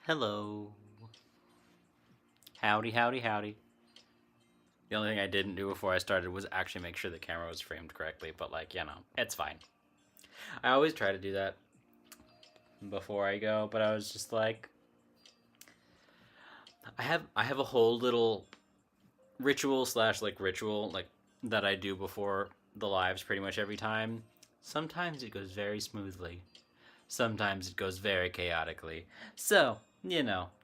Hello. Howdy, howdy, howdy. The only thing I didn't do before I started was actually make sure the camera was framed correctly, but it's fine. I always try to do that before I go, but I was just like I have a whole little ritual that I do before the lives pretty much every time. Sometimes it goes very smoothly. Sometimes it goes very chaotically. So,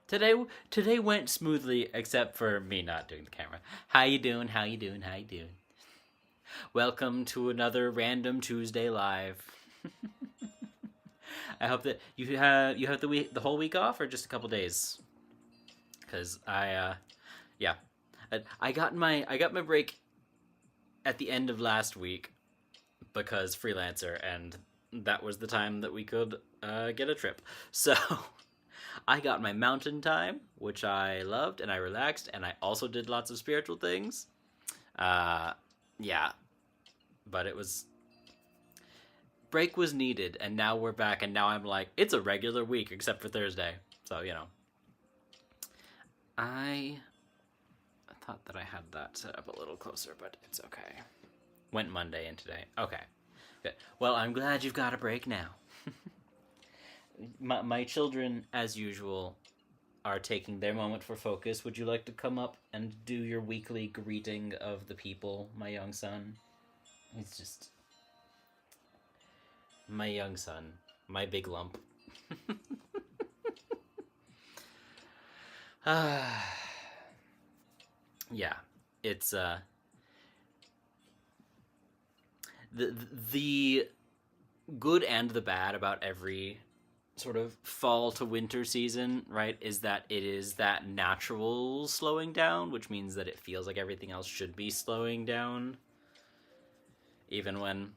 today went smoothly except for me not doing the camera. How you doing? How you doing? How you doing? Welcome to another random Tuesday live. I hope that you have the whole week off or just a couple days. Cuz yeah. I got my break at the end of last week because freelancer, and that was the time that we could get a trip. So I got my mountain time, which I loved, and I relaxed, and I also did lots of spiritual things. Yeah, but it was break was needed, and now we're back, and now I'm like, it's a regular week except for Thursday. So I thought that I had that set up a little closer, but it's okay. Went Monday in today. Okay. Good. Well, I'm glad you've got a break now. My children, as usual, are taking their moment for focus. Would you like to come up and do your weekly greeting of the people, my young son? He's just my young son, my big lump. Yeah, it's the good and the bad about every sort of fall to winter season, right, is that it is that natural slowing down, which means that it feels like everything else should be slowing down, even when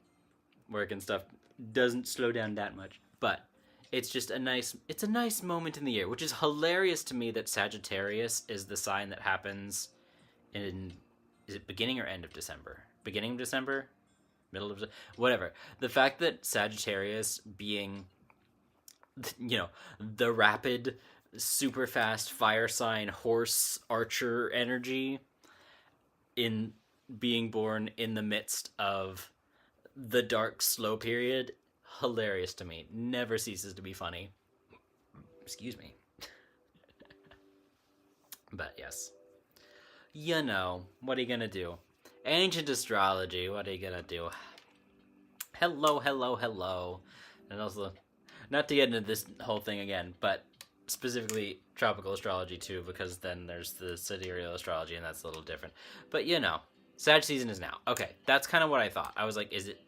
work and stuff doesn't slow down that much. But it's a nice moment in the year, which is hilarious to me that Sagittarius is the sign that happens in, is it beginning or end of December? Beginning of December? Middle of whatever. The fact that Sagittarius being the rapid, super fast fire sign horse archer energy in being born in the midst of the dark slow period, hilarious to me. Never ceases to be funny. Excuse me. But yes. What are you gonna do? Ancient astrology, what are you gonna do? Hello, hello, hello. And also, not to get into this whole thing again, but specifically tropical astrology too, because then there's the sidereal astrology, and that's a little different. But Sag season is now. Okay, that's kind of what I thought. I was like, is it?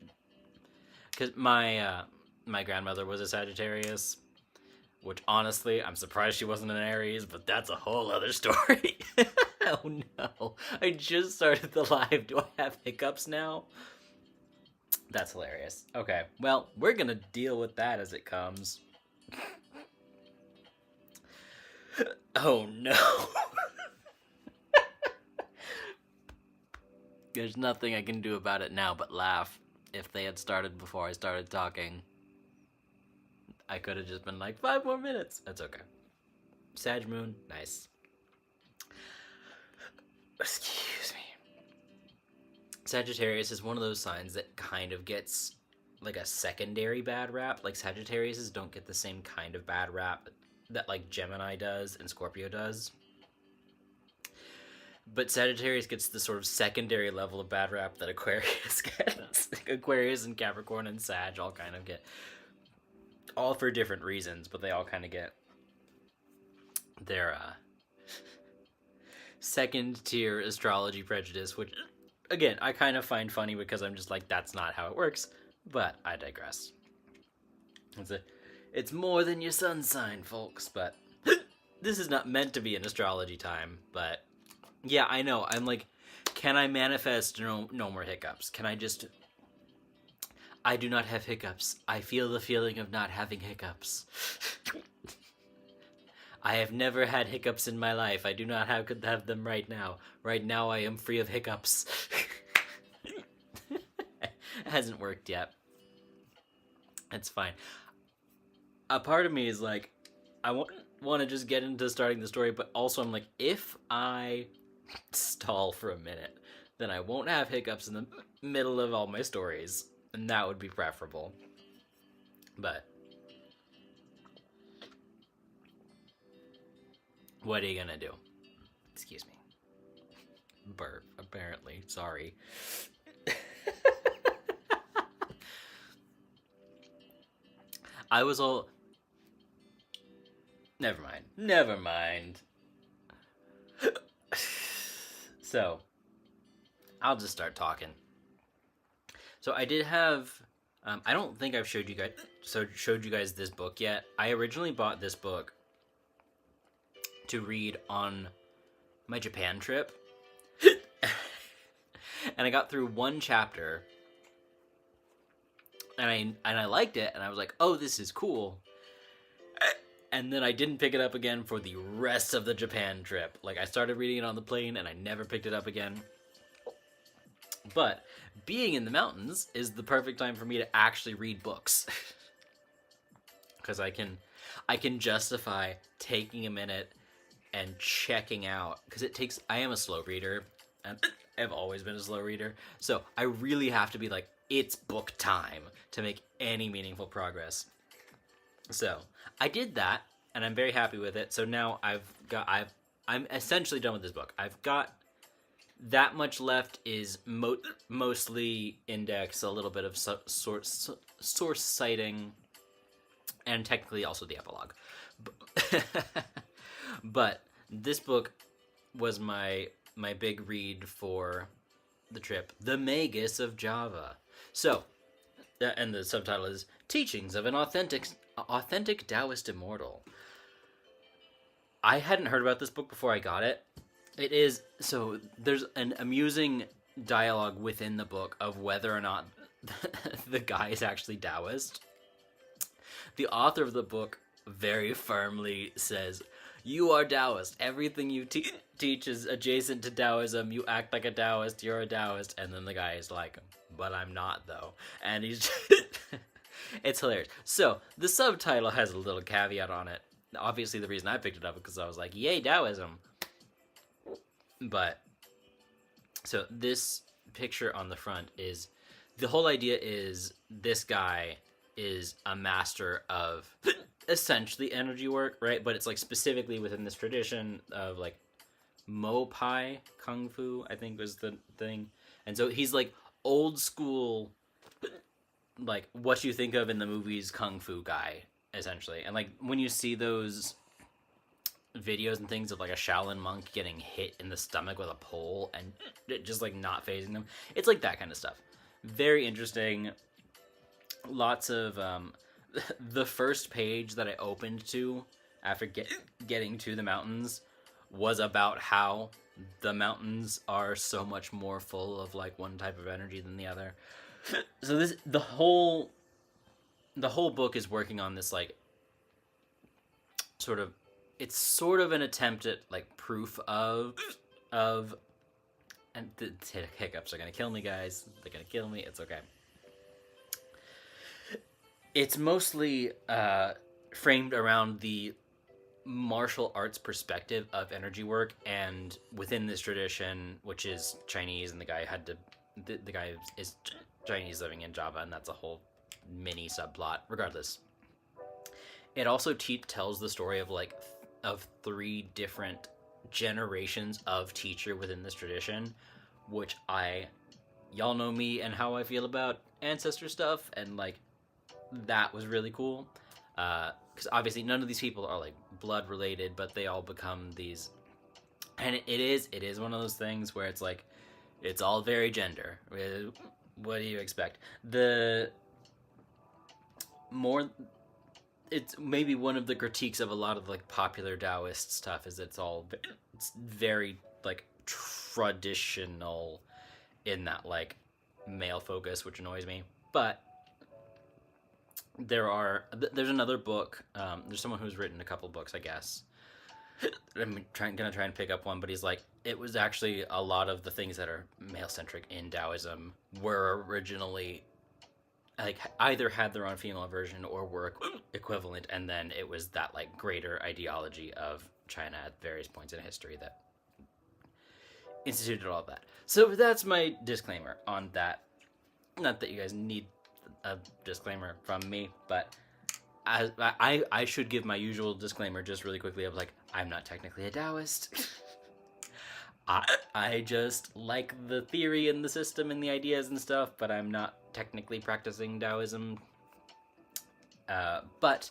Because my grandmother was a Sagittarius, which honestly, I'm surprised she wasn't an Aries, but that's a whole other story. Oh no, I just started the live. Do I have hiccups now? That's hilarious. Okay, well, we're gonna deal with that as it comes. Oh no. There's nothing I can do about it now but laugh. If they had started before I started talking, I could have just been like, 5 more minutes. That's okay. Sag Moon, nice. Excuse me. Sagittarius is one of those signs that kind of gets like a secondary bad rap. Like Sagittariuses don't get the same kind of bad rap that like Gemini does and Scorpio does. But Sagittarius gets the sort of secondary level of bad rap that Aquarius gets. Aquarius and Capricorn and Sag all kind of get, all for different reasons, but they all kind of get their second tier astrology prejudice, which again I kind of find funny because I'm just like, that's not how it works. But I digress. It's more than your sun sign, folks. But this is not meant to be an astrology time. But yeah, I know. I'm like, can I manifest no more hiccups? Can I just? I do not have hiccups. I feel the feeling of not having hiccups. I have never had hiccups in my life. I do not have them right now. Right now, I am free of hiccups. It hasn't worked yet. It's fine. A part of me is like, I want want to just get into starting the story, but also I'm like, if I stall for a minute, then I won't have hiccups in the middle of all my stories, and that would be preferable. But what are you gonna do? Excuse me. Burp, apparently. Sorry. I was all... Never mind. So, I'll just start talking. So I did have... I don't think I've showed you guys this book yet. I originally bought this book to read on my Japan trip. And I got through one chapter, and I liked it, and I was like, oh, this is cool. And then I didn't pick it up again for the rest of the Japan trip. Like, I started reading it on the plane, and I never picked it up again. But being in the mountains is the perfect time for me to actually read books. Because I can justify taking a minute and checking out. Because I am a slow reader, and I've always been a slow reader. So I really have to be like, it's book time to make any meaningful progress. So I did that, and I'm very happy with it. So now I'm essentially done with this book. I've got that much left is mostly index, a little bit of source citing, and technically also the epilogue. But this book was my big read for the trip, The Magus of Java. So, and the subtitle is Teachings of an Authentic Taoist Immortal. I hadn't heard about this book before I got it. It is, so there's an amusing dialogue within the book of whether or not the guy is actually Taoist. The author of the book very firmly says, you are Taoist. Everything you teach is adjacent to Taoism. You act like a Taoist. You're a Taoist. And then the guy is like, but I'm not, though. And he's it's hilarious. So the subtitle has a little caveat on it. Obviously, the reason I picked it up is because I was like, yay, Taoism. But, so this picture on the front is, the whole idea is this guy is a master of essentially energy work, right? But it's like specifically within this tradition of like Mo Pai Kung Fu, I think was the thing. And so he's like old school, like what you think of in the movies Kung Fu guy, essentially. And like when you see those videos and things of like a Shaolin monk getting hit in the stomach with a pole and it just like not phasing them, it's like that kind of stuff. Very interesting. Lots of the first page that I opened to after getting to the mountains was about how the mountains are so much more full of like one type of energy than the other. So the whole book is working on this like it's sort of an attempt at like proof of and the hiccups are gonna kill me, guys. They're gonna kill me. It's okay. It's mostly framed around the martial arts perspective of energy work, and within this tradition, which is Chinese, and the guy is Chinese living in Java, and that's a whole mini subplot. Regardless, it also tells the story of 3 different generations of teacher within this tradition, which y'all know me and how I feel about ancestor stuff, and like that was really cool. Because obviously none of these people are like blood related, but they all become these, and it is one of those things where it's like it's all very gender. What do you expect? It's maybe one of the critiques of a lot of like popular Taoist stuff is it's very like traditional in that like male focus, which annoys me. But there's another book. There's someone who's written a couple books, I guess. I'm gonna try and pick up one, but he's like, it was actually a lot of the things that are male centric in Taoism were originally like either had their own female version or were equivalent, and then it was that like greater ideology of China at various points in history that instituted all of that. So that's my disclaimer on that. Not that you guys need a disclaimer from me, but I should give my usual disclaimer just really quickly of like, I'm not technically a Taoist. I just like the theory and the system and the ideas and stuff, but I'm not technically practicing Taoism. But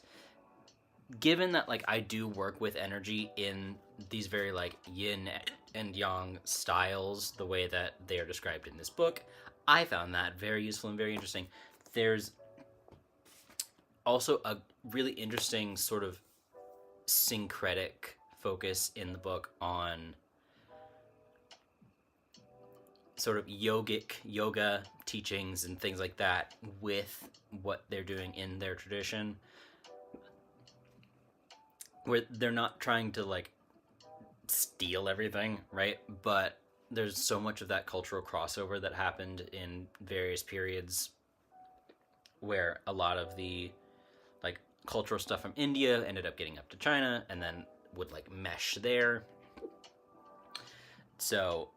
given that like I do work with energy in these very like yin and yang styles, the way that they are described in this book, I found that very useful and very interesting. There's also a really interesting sort of syncretic focus in the book on sort of yoga teachings and things like that with what they're doing in their tradition, where they're not trying to like steal everything, right? But there's so much of that cultural crossover that happened in various periods where a lot of the like cultural stuff from India ended up getting up to China and then would like mesh there. So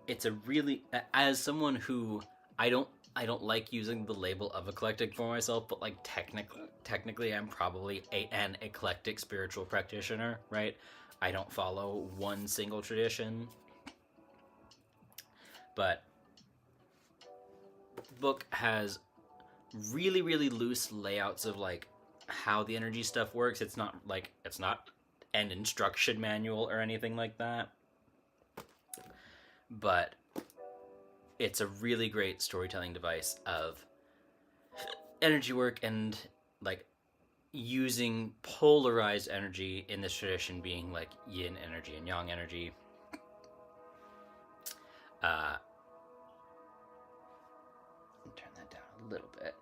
it's a really, as someone who I don't like using the label of eclectic for myself, but like technically I'm probably an eclectic spiritual practitioner, right? I don't follow one single tradition, but the book has really, really loose layouts of like how the energy stuff works. It's not an instruction manual or anything like that, but it's a really great storytelling device of energy work and like using polarized energy in this tradition being like yin energy and yang energy. Turn that down a little bit.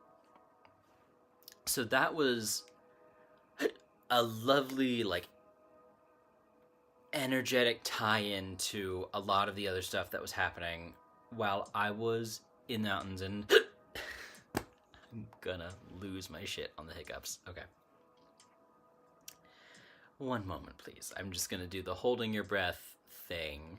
So that was a lovely like energetic tie-in to a lot of the other stuff that was happening while I was in the mountains, and I'm gonna lose my shit on the hiccups. Okay. One moment, please. I'm just gonna do the holding your breath thing.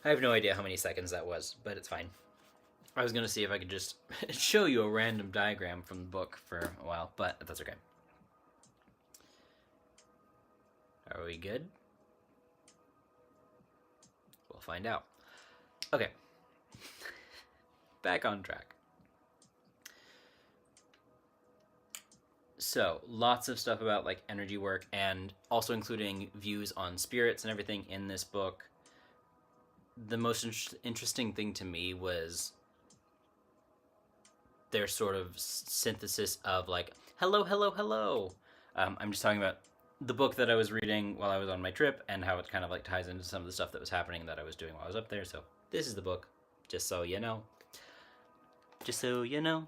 I have no idea how many seconds that was, but it's fine. I was going to see if I could just show you a random diagram from the book for a while, but that's okay. Are we good? We'll find out. Okay. Back on track. So, lots of stuff about like energy work and also including views on spirits and everything in this book. The most interesting thing to me was their sort of synthesis of like, hello, hello, hello. I'm just talking about the book that I was reading while I was on my trip and how it kind of like ties into some of the stuff that was happening that I was doing while I was up there. So this is the book, just so you know. Just so you know.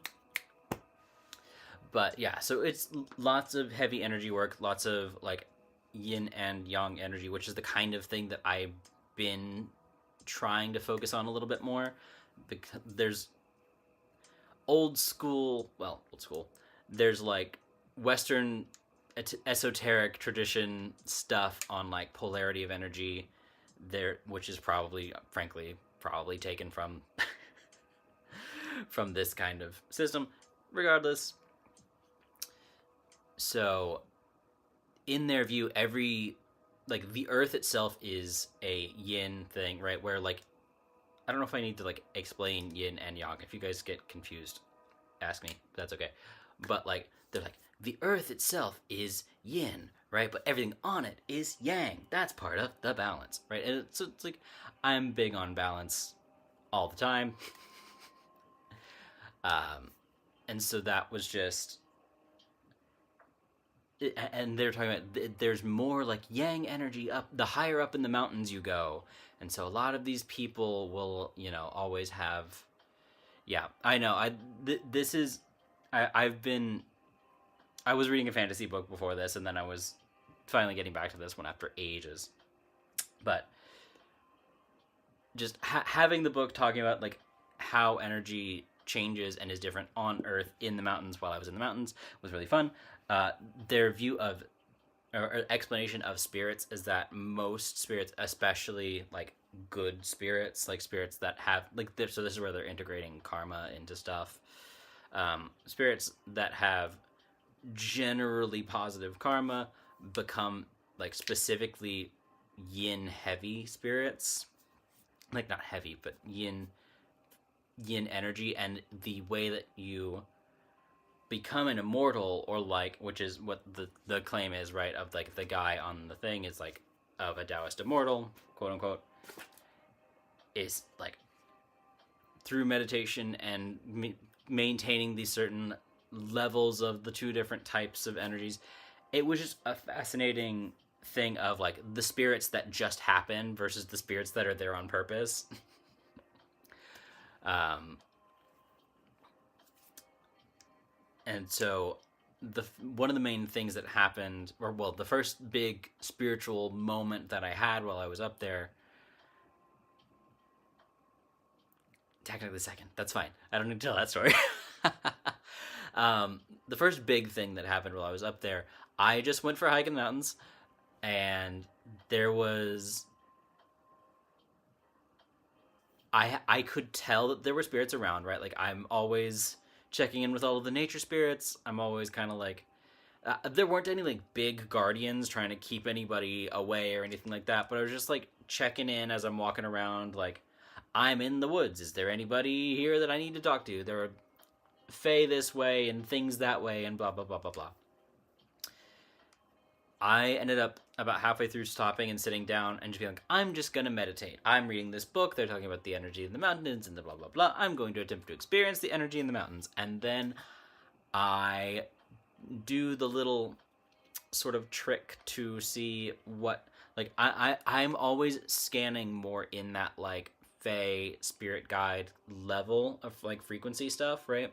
But yeah, so it's lots of heavy energy work, lots of like yin and yang energy, which is the kind of thing that I've been trying to focus on a little bit more, because there's old school, there's like Western esoteric tradition stuff on like polarity of energy there, which is probably taken from from this kind of system regardless. So in their view, like the earth itself is a yin thing, right? Where like, I don't know if I need to like explain yin and yang. If you guys get confused, ask me. That's okay. but like they're like the earth itself is yin, right? But everything on it is yang. That's part of the balance, right? And it's like I'm big on balance all the time. And so that was just, and they're talking about there's more like yang energy up the higher up in the mountains you go, and so a lot of these people will always have. Yeah, I know. This is I've been I was reading a fantasy book before this, and then I was finally getting back to this one after ages. But just having the book talking about like how energy changes and is different on Earth in the mountains while I was in the mountains was really fun. Their view of or explanation of spirits is that most spirits, especially like good spirits, like spirits that have like so this is where they're integrating karma into stuff. Spirits that have generally positive karma become like specifically yin heavy spirits, like not heavy but yin energy, and the way that you become an immortal, or like, which is what the claim is, right, of like the guy on the thing is like of a Taoist immortal, quote unquote, is like through meditation and maintaining these certain levels of the two different types of energies. It was just a fascinating thing of like the spirits that just happen versus the spirits that are there on purpose. And so one of the main things that happened, or well, the first big spiritual moment that I had while I was up there, technically the second, that's fine, I don't need to tell that story. The first big thing that happened while I was up there, I just went for a hike in the mountains, and there was, I could tell that there were spirits around, right? Like I'm always checking in with all of the nature spirits. I'm always kind of like, there weren't any like big guardians trying to keep anybody away or anything like that, but I was just like checking in as I'm walking around, like I'm in the woods, is there anybody here that I need to talk to? There are fae this way and things that way and blah blah blah blah blah. I ended up about halfway through stopping and sitting down and just being like, I'm just going to meditate. I'm reading this book. They're talking about the energy in the mountains and the blah, blah, blah. I'm going to attempt to experience the energy in the mountains. And then I do the little sort of trick to see what, like, I'm always scanning more in that, like, fae spirit guide level of, like, frequency stuff, right?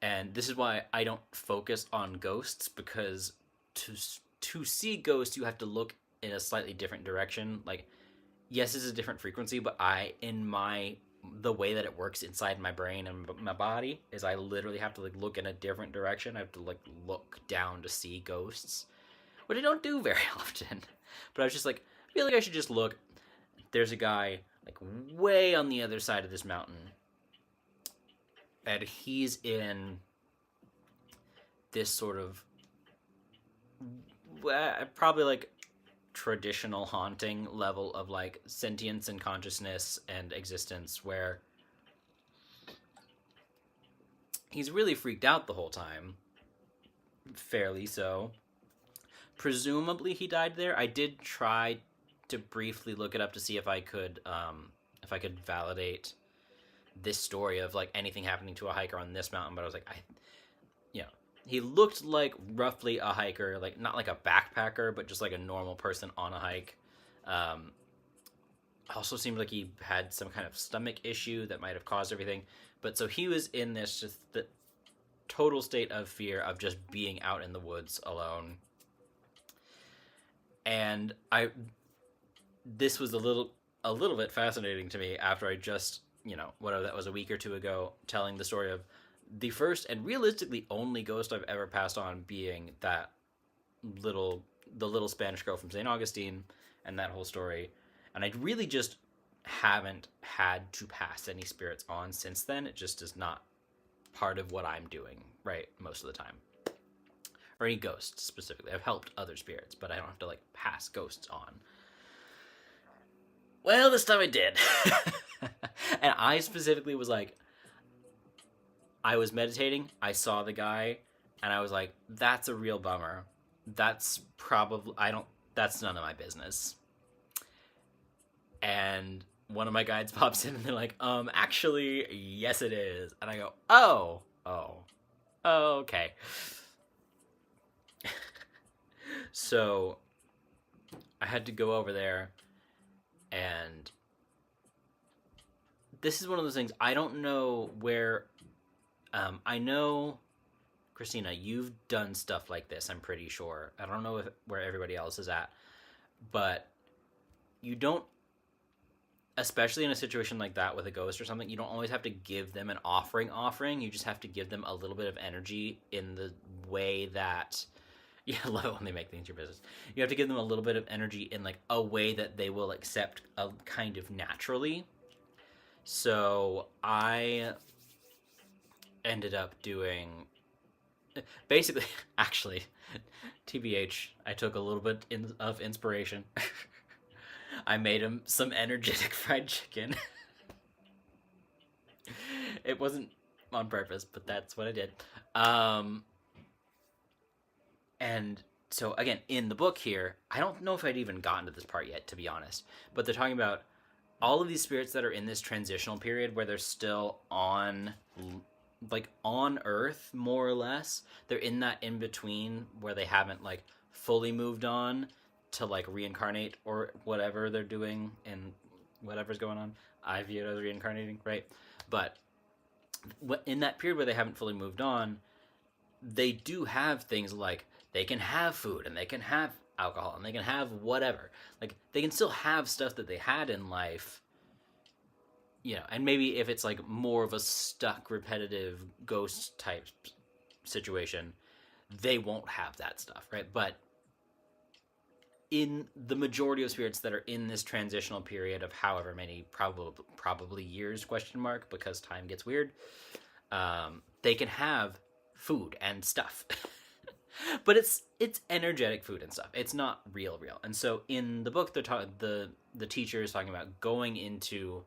And this is why I don't focus on ghosts, because to see ghosts, you have to look in a slightly different direction. Like, yes, it's a different frequency, but the way that it works inside my brain and my body is I literally have to like look in a different direction. I have to like look down to see ghosts, which I don't do very often. But I was just like, I feel like I should just look. There's a guy like way on the other side of this mountain, and he's in this sort of probably like traditional haunting level of like sentience and consciousness and existence, where he's really freaked out the whole time, fairly so. Presumably he died there. I did try to briefly look it up to see if I could validate this story of like anything happening to a hiker on this mountain, but I was like, he looked like roughly a hiker, like not like a backpacker, but just like a normal person on a hike. Also seemed like he had some kind of stomach issue that might have caused everything. But so he was in this just the total state of fear of just being out in the woods alone. And this was a little bit fascinating to me after I just, whatever that was, a week or two ago, telling the story of the first and realistically only ghost I've ever passed on being the little Spanish girl from St. Augustine and that whole story. And I really just haven't had to pass any spirits on since then. It just is not part of what I'm doing, right, most of the time. Or any ghosts, specifically. I've helped other spirits, but I don't have to, like, pass ghosts on. Well, this time I did. And I specifically was like, I was meditating, I saw the guy, and I was like, that's a real bummer. That's probably, that's none of my business. And one of my guides pops in and they're like, actually, yes, it is. And I go, okay. So I had to go over there, and this is one of those things. I don't know where. I know, Christina, you've done stuff like this. I'm pretty sure. I don't know where everybody else is at, but you don't, especially in a situation like that with a ghost or something, you don't always have to give them an offering. You just have to give them a little bit of energy in the way that, yeah, I love it when they make things your business. You have to give them a little bit of energy in like a way that they will accept kind of naturally. So I ended up doing, basically, actually, TBH, I took a little bit of inspiration. I made him some energetic fried chicken. It wasn't on purpose, but that's what I did. And so, again, in the book here, I don't know if I'd even gotten to this part yet, to be honest, but they're talking about all of these spirits that are in this transitional period where they're still on, like, on Earth, more or less. They're in that in between where they haven't, like, fully moved on to, like, reincarnate or whatever they're doing and whatever's going on. I view it as reincarnating, right? But in that period where they haven't fully moved on, they do have things like they can have food and they can have alcohol and they can have whatever. Like, they can still have stuff that they had in life, you know, and maybe if it's like more of a stuck, repetitive ghost type situation, they won't have that stuff, right? But in the majority of spirits that are in this transitional period of however many, probably years, question mark, because time gets weird, they can have food and stuff. But it's energetic food and stuff. It's not real. And so in the book, the teacher is talking about going into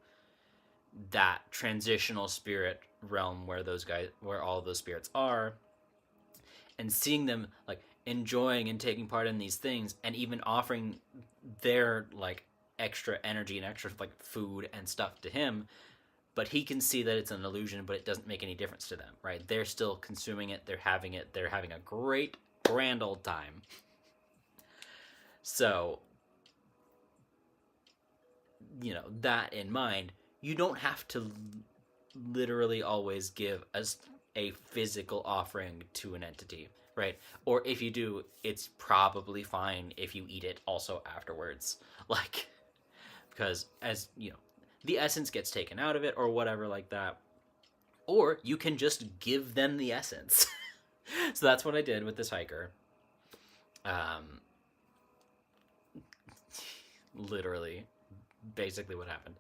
that transitional spirit realm where all of those spirits are, and seeing them like enjoying and taking part in these things, and even offering their like extra energy and extra like food and stuff to him. But he can see that it's an illusion, but it doesn't make any difference to them, right? They're still consuming it. They're having a great, grand old time. So, you know, that in mind, you don't have to literally always give a physical offering to an entity, right? Or if you do, it's probably fine if you eat it also afterwards. Like, because as, you know, the essence gets taken out of it or whatever like that. Or you can just give them the essence. So that's what I did with this hiker. Literally, basically what happened.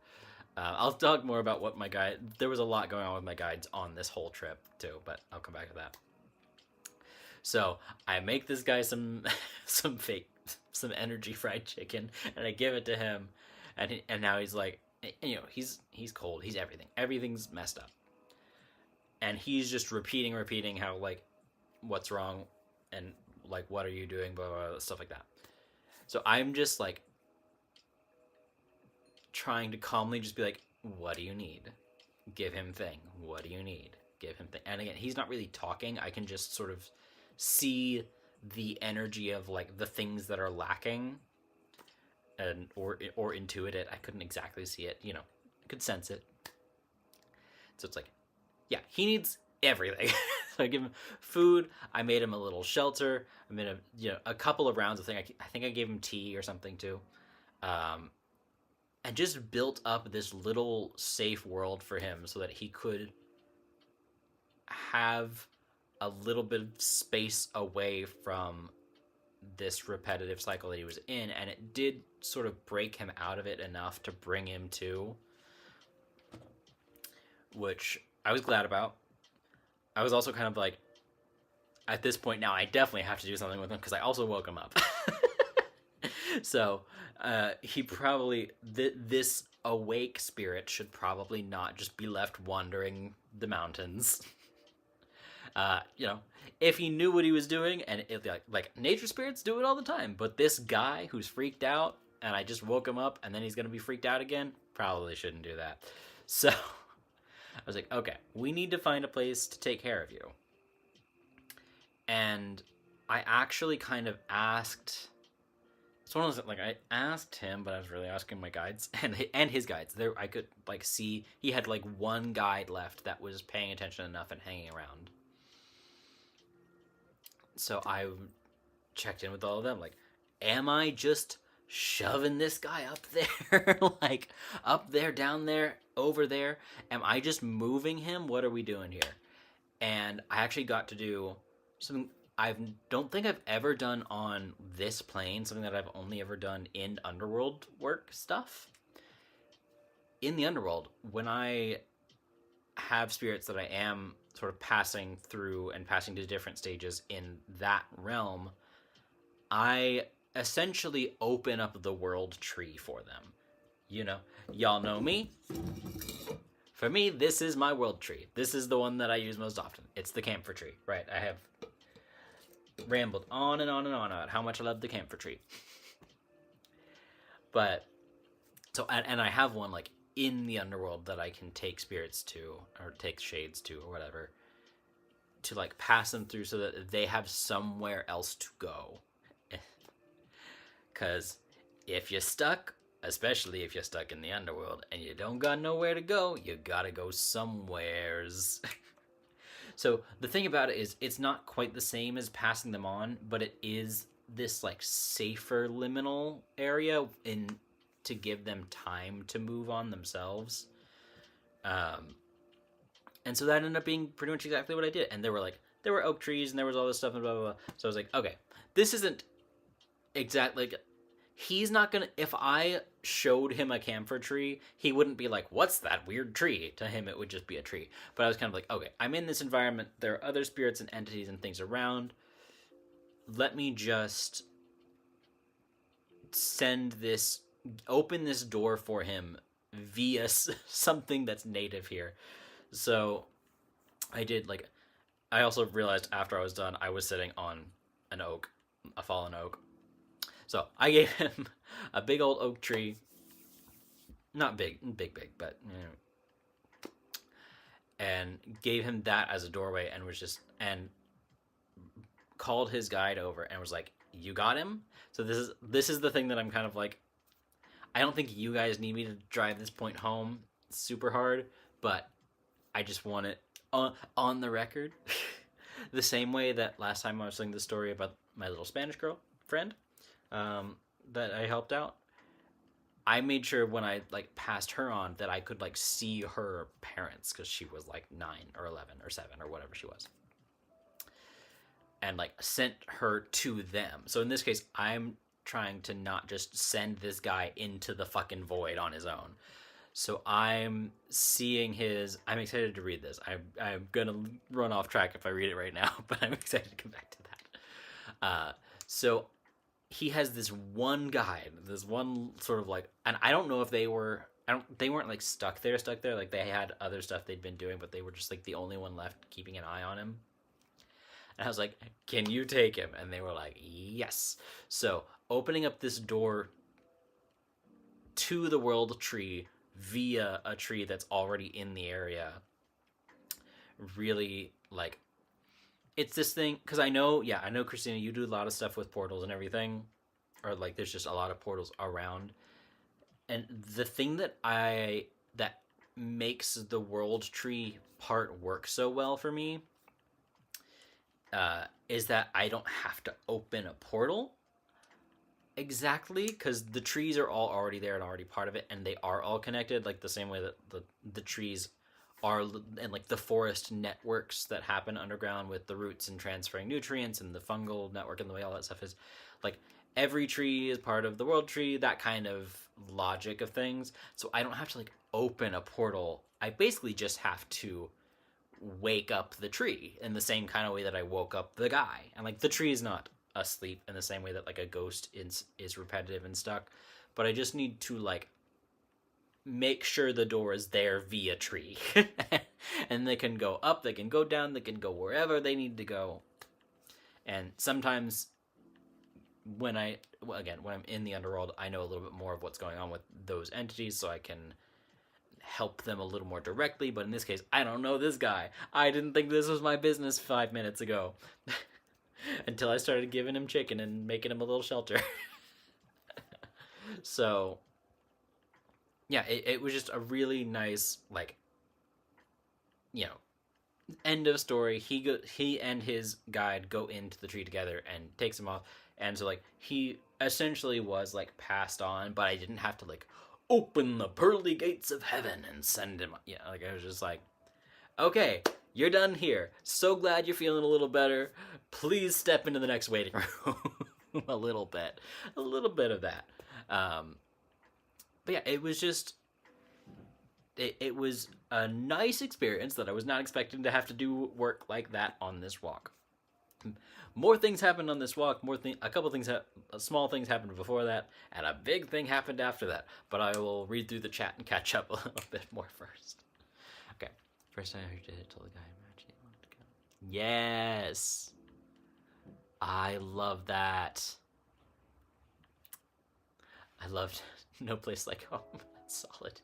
I'll talk more about what my guide... There was a lot going on with my guides on this whole trip, too, but I'll come back to that. So I make this guy some energy fried chicken, and I give it to him, and now he's like, you know, he's cold, he's everything's messed up, and he's just repeating how like what's wrong and like what are you doing, blah, blah, blah, stuff like that. So I'm just like trying to calmly just be like, what do you need? Give him thing. What do you need? Give him thing. And again, he's not really talking. I can just sort of see the energy of like the things that are lacking, and or intuit it. I couldn't exactly see it, you know, I could sense it. So it's like, yeah, he needs everything. So I give him food. I made him a little shelter. I made him, you know, a couple of rounds of thing. I think I gave him tea or something too, and just built up this little safe world for him so that he could have a little bit of space away from this repetitive cycle that he was in, and it did sort of break him out of it enough to bring him to, which I was glad about. I was also kind of like, at this point now, I definitely have to do something with him because I also woke him up. So he probably, this awake spirit should probably not just be left wandering the mountains. You know, if he knew what he was doing, and like nature spirits do it all the time, but this guy who's freaked out, and I just woke him up, and then he's gonna be freaked out again, probably shouldn't do that. So I was like, okay, we need to find a place to take care of you. And I actually kind of asked. It's one of those, like, I asked him, but I was really asking my guides and his guides. There, I could like see he had like one guide left that was paying attention enough and hanging around. So I checked in with all of them. Like, am I just shoving this guy up there, like up there, down there, over there? Am I just moving him? What are we doing here? And I actually got to do something I don't think I've ever done on this plane, something that I've only ever done in Underworld work stuff. In the Underworld, when I have spirits that I am sort of passing through and passing to different stages in that realm, I essentially open up the world tree for them. You know, y'all know me. For me, this is my world tree. This is the one that I use most often. It's the camphor tree, right? I have rambled on and on and on about how much I love the camphor tree. But, so, and I have one, like, in the Underworld that I can take spirits to, or take shades to, or whatever, to, like, pass them through so that they have somewhere else to go. Because if you're stuck, especially if you're stuck in the Underworld, and you don't got nowhere to go, you gotta go somewheres. So the thing about it is, it's not quite the same as passing them on, but it is this like safer liminal area to give them time to move on themselves. And so that ended up being pretty much exactly what I did. And there were oak trees and there was all this stuff and blah, blah, blah. So I was like, okay, this isn't exactly like, he's not gonna, if I showed him a camphor tree, he wouldn't be like, what's that weird tree? To him, it would just be a tree. But I was kind of like, okay, I'm in this environment. There are other spirits and entities and things around. Let me just open this door for him via something that's native here. So I did, like, I also realized after I was done, I was sitting on an oak, a fallen oak. So I gave him a big old oak tree. Not big, but, you know. And gave him that as a doorway and called his guide over and was like, you got him? So this is the thing that I'm kind of like, I don't think you guys need me to drive this point home super hard, but I just want it on the record. The same way that last time I was telling the story about my little Spanish girl friend, that I helped out, I made sure when I like passed her on that I could like see her parents, because she was like 9 or 11 or 7 or whatever she was, and like sent her to them. So in this case, I'm trying to not just send this guy into the fucking void on his own. So I'm seeing I'm excited to read this. I'm gonna run off track if I read it right now, but I'm excited to come back to that. So he has this one guide, this one sort of like, and I don't know if they weren't like stuck there, like they had other stuff they'd been doing, but they were just like the only one left keeping an eye on him. And I was like, can you take him? And they were like, yes. So opening up this door to the world tree via a tree that's already in the area, really, like, it's this thing, because I know Christina, you do a lot of stuff with portals and everything, or like there's just a lot of portals around, and the thing that makes the world tree part work so well for me is that I don't have to open a portal exactly, because the trees are all already there and already part of it, and they are all connected, like the same way that the trees are, and like the forest networks that happen underground with the roots and transferring nutrients and the fungal network and the way all that stuff is, like every tree is part of the world tree, that kind of logic of things. So I don't have to like open a portal. I basically just have to wake up the tree in the same kind of way that I woke up the guy. And like the tree is not asleep in the same way that like a ghost is repetitive and stuck, but I just need to like make sure the door is there via tree. And they can go up, they can go down, they can go wherever they need to go. And sometimes when I'm in the underworld, I know a little bit more of what's going on with those entities, so I can help them a little more directly. But in this case, I don't know this guy. I didn't think this was my business 5 minutes ago. Until I started giving him chicken and making him a little shelter. So, yeah, it was just a really nice, like, you know, end of story. He and his guide go into the tree together and takes him off. And so, like, he essentially was, like, passed on, but I didn't have to, like, open the pearly gates of heaven and send him. Yeah, like, I was just like, okay, you're done here. So glad you're feeling a little better. Please step into the next waiting room. a little bit of that. But yeah, it was just, it was a nice experience that I was not expecting to have to do work like that on this walk. More things happened on this walk. A couple things, small things happened before that, and a big thing happened after that. But I will read through the chat and catch up a little bit more first. Okay, first time I heard it, told the guy he wanted to go. Yes, I love that. I loved No Place Like Home. That's solid.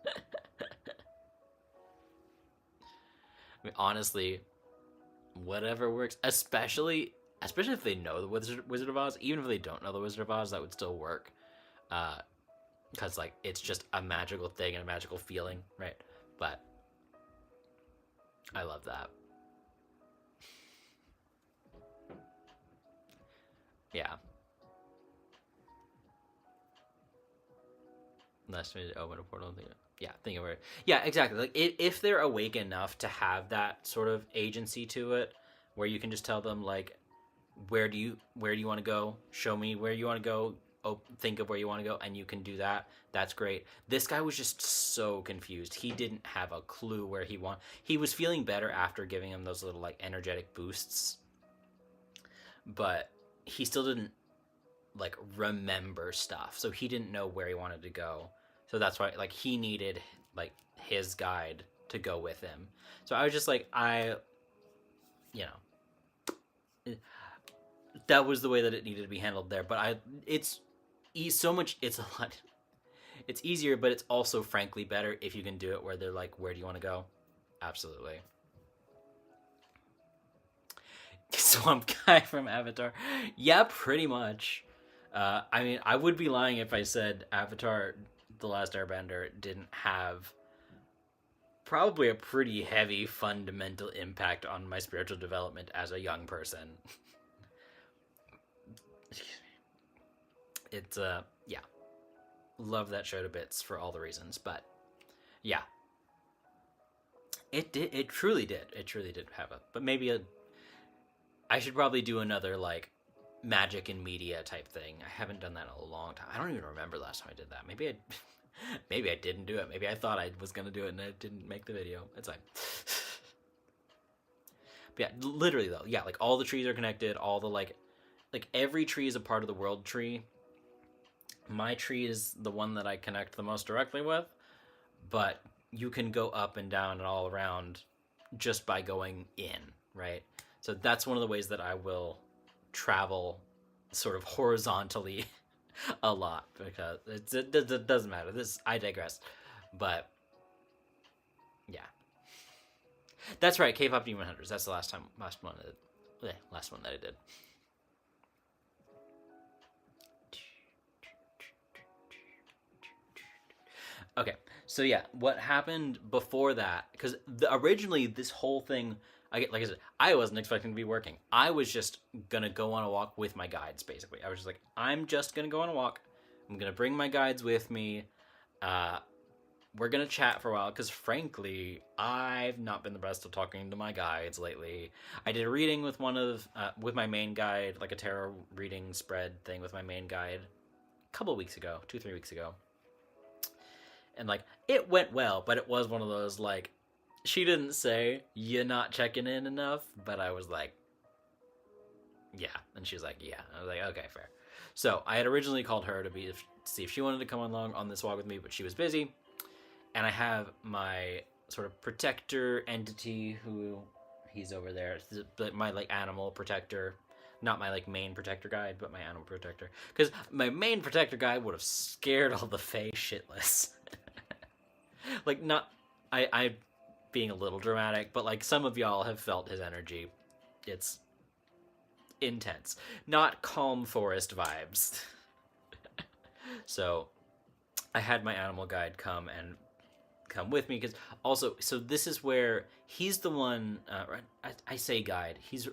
I mean, honestly, whatever works, especially if they know the Wizard of Oz. Even if they don't know the Wizard of Oz, that would still work. Because, like, it's just a magical thing and a magical feeling, right? But I love that. Yeah. Last minute to open a portal. Yeah, think of it. Yeah, exactly. Like, if they're awake enough to have that sort of agency to it, where you can just tell them, like, where do you want to go? Show me where you want to go. Oh, think of where you want to go, and you can do that. That's great. This guy was just so confused. He didn't have a clue where he wanted. He was feeling better after giving him those little, like, energetic boosts, but he still didn't, like, remember stuff. So he didn't know where he wanted to go. So that's why, like, he needed, like, his guide to go with him. So I was just like, that was the way that it needed to be handled there. But it's a lot. It's easier, but it's also frankly better if you can do it where they're like, where do you want to go? Absolutely. Swamp Guy from Avatar. Yeah, pretty much. I mean, I would be lying if I said Avatar The Last Airbender didn't have probably a pretty heavy fundamental impact on my spiritual development as a young person. It's yeah, love that show to bits for all the reasons, but yeah, it truly did have a, but maybe I should probably do another, like, magic and media type thing. I haven't done that in a long time. I don't even remember the last time I did that. Maybe I didn't do it. Maybe I thought I was gonna do it and I didn't make the video. It's like, but yeah, literally though, yeah, like, all the trees are connected. All the, like every tree is a part of the world tree. My tree is the one that I connect the most directly with, but you can go up and down and all around just by going in, right? So that's one of the ways that I will travel sort of horizontally a lot, because it doesn't matter. I digress. But yeah, that's right. K-pop Demon Hunters. That's the last one that I did. Okay, so yeah, what happened before that? Because originally this whole thing, like I said, I wasn't expecting to be working. I was just gonna go on a walk with my guides. Basically, I was just like, I'm just gonna go on a walk. I'm gonna bring my guides with me. We're gonna chat for a while, because frankly, I've not been the best at talking to my guides lately. I did a reading with with my main guide, like a tarot reading spread thing with my main guide, a couple of weeks ago, 2-3 weeks ago. And, like, it went well, but it was one of those, like, she didn't say, you're not checking in enough, but I was like, yeah. And she was like, yeah. I was like, okay, fair. So I had originally called her to see if she wanted to come along on this walk with me, but she was busy. And I have my sort of protector entity who he's over there. My like animal protector, not my like main protector guide, but my animal protector. Because my main protector guide would have scared all the Fae shitless. Like not, I being a little dramatic, but like some of y'all have felt his energy. It's intense, not calm forest vibes. So I had my animal guide come with me because also, so this is where he's the one. I say guide. He's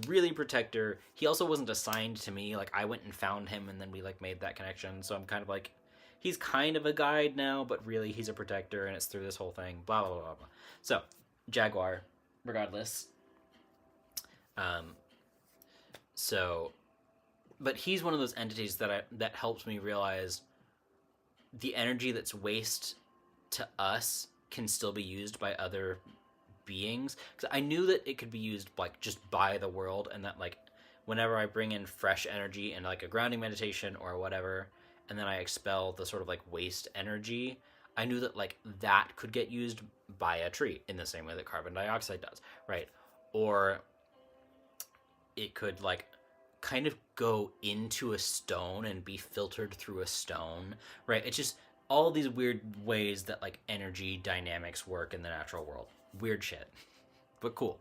really protector. He also wasn't assigned to me. Like I went and found him, and then we like made that connection. So I'm kind of like, he's kind of a guide now, but really he's a protector, and it's through this whole thing. Blah blah blah blah. So Jaguar, regardless. So, but he's one of those entities that helps me realize the energy that's waste to us can still be used by other beings. Because I knew that it could be used like just by the world, and that like whenever I bring in fresh energy in like a grounding meditation or whatever, and then I expel the sort of like waste energy, I knew that like that could get used by a tree in the same way that carbon dioxide does, right? Or it could like kind of go into a stone and be filtered through a stone, right? It's just all these weird ways that like energy dynamics work in the natural world. Weird shit, but cool.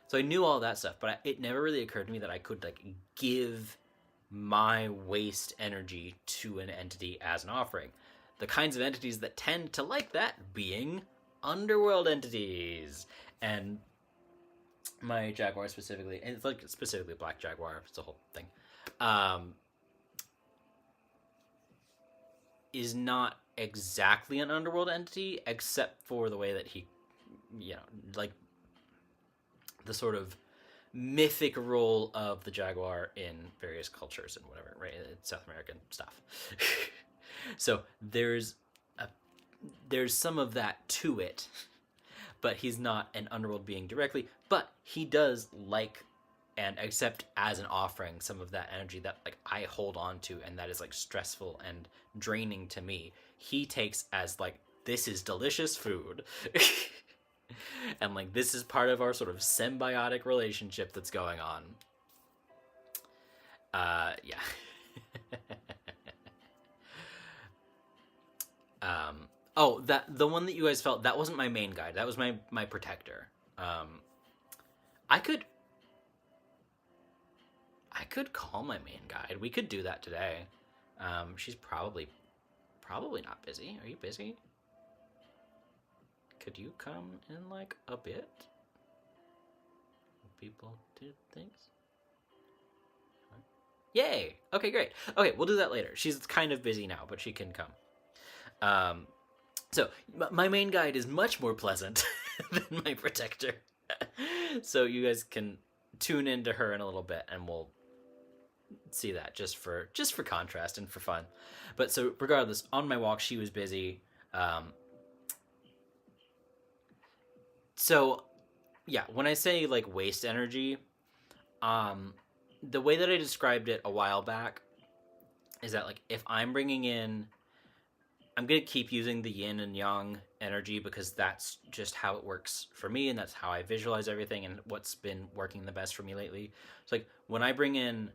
So I knew all that stuff, but it never really occurred to me that I could like give my waste energy to an entity as an offering. The kinds of entities that tend to like that being underworld entities. And my Jaguar specifically, and it's like specifically Black Jaguar, it's a whole thing, is not exactly an underworld entity, except for the way that he, you know, like the sort of mythic role of the Jaguar in various cultures and whatever, right? It's South American stuff. So there's some of that to it, but he's not an underworld being directly, but he does like and accept as an offering some of that energy that like I hold on to, and that is like stressful and draining to me. He takes as like, this is delicious food. And like this is part of our sort of symbiotic relationship that's going on. Yeah. Oh, that the one that you guys felt, that wasn't my main guide. That was my protector. I could call my main guide. We could do that today. She's probably not busy. Are you busy? Could you come in like a bit? People do things. Yay! Okay, great. Okay, we'll do that later. She's kind of busy now, but she can come. So my main guide is much more pleasant than my protector. So you guys can tune into her in a little bit, and we'll see that just for contrast and for fun. But so regardless, on my walk she was busy. So yeah, when I say like waste energy, the way that I described it a while back is that like if I'm bringing in, I'm going to keep using the yin and yang energy because that's just how it works for me, and that's how I visualize everything and what's been working the best for me lately. It's like when I bring in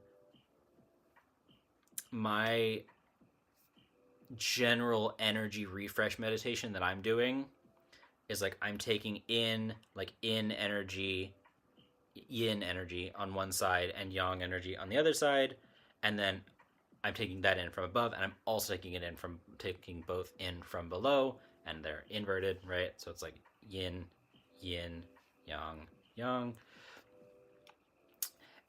my general energy refresh meditation that I'm doing is like I'm taking in like yin energy on one side and yang energy on the other side, and then I'm taking that in from above, and I'm also taking both in from below, and they're inverted, right? So it's like yin, yin, yang, yang.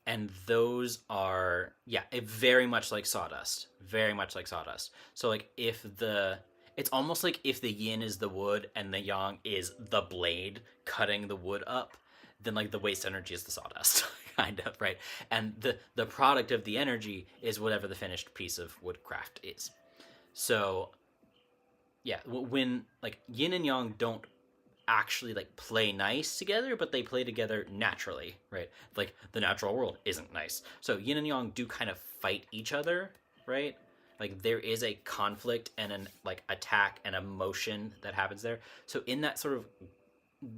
And those are, yeah, very much like sawdust. Very much like sawdust. So like it's almost like if the yin is the wood and the yang is the blade cutting the wood up, then like the waste energy is the sawdust. Kind of, right? And the product of the energy is whatever the finished piece of woodcraft is. So yeah, when like yin and yang don't actually like play nice together, but they play together naturally, right? Like the natural world isn't nice, so yin and yang do kind of fight each other, right? like there is a conflict and an like attack and emotion that happens there. So in that sort of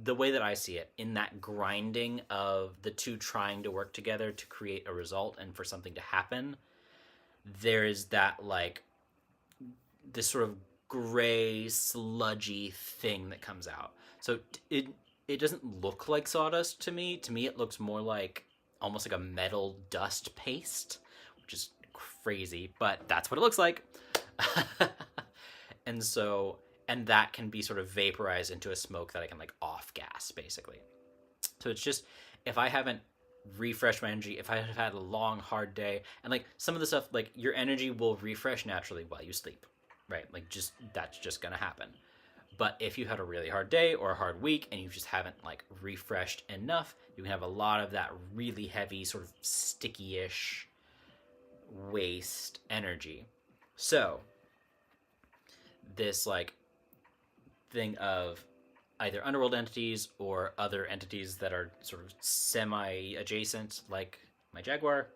the way that I see it, in that grinding of the two trying to work together to create a result and for something to happen, there is that like this sort of gray sludgy thing that comes out. So it doesn't look like sawdust to me. To me it looks more like almost like a metal dust paste, which is crazy, but that's what it looks like. And so, and that can be sort of vaporized into a smoke that I can like off gas basically. So it's just, if I haven't refreshed my energy, if I have had a long hard day, and like some of the stuff, like your energy will refresh naturally while you sleep, right? Like just, that's just gonna happen. But if you had a really hard day or a hard week and you just haven't like refreshed enough, you can have a lot of that really heavy sort of sticky-ish waste energy. So this like thing of either underworld entities or other entities that are sort of semi-adjacent, like my Jaguar,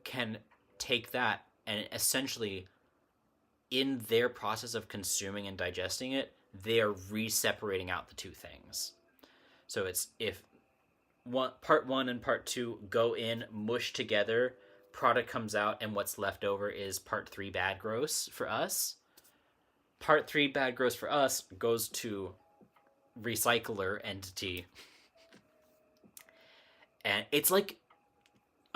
can take that and essentially, in their process of consuming and digesting it, they are re-separating out the two things. So it's, if part 1 and part 2 go in, mush together, product comes out, and what's left over is part 3 bad gross for us. Part 3 bad gross for us goes to recycler entity. And it's like,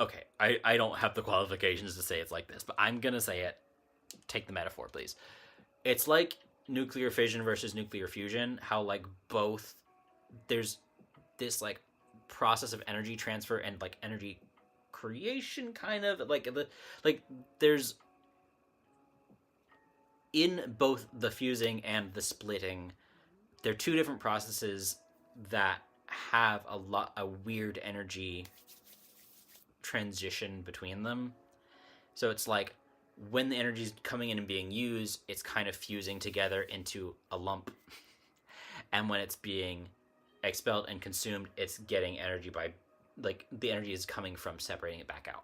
okay, I don't have the qualifications to say it's like this, but I'm gonna say it. Take the metaphor, please. It's like nuclear fission versus nuclear fusion, how like both, there's this like process of energy transfer and like energy creation, kind of like there's, in both the fusing and the splitting, they're two different processes that have a weird energy transition between them. So it's like, when the energy is coming in and being used, it's kind of fusing together into a lump. And when it's being expelled and consumed, it's getting energy by, like, the energy is coming from separating it back out.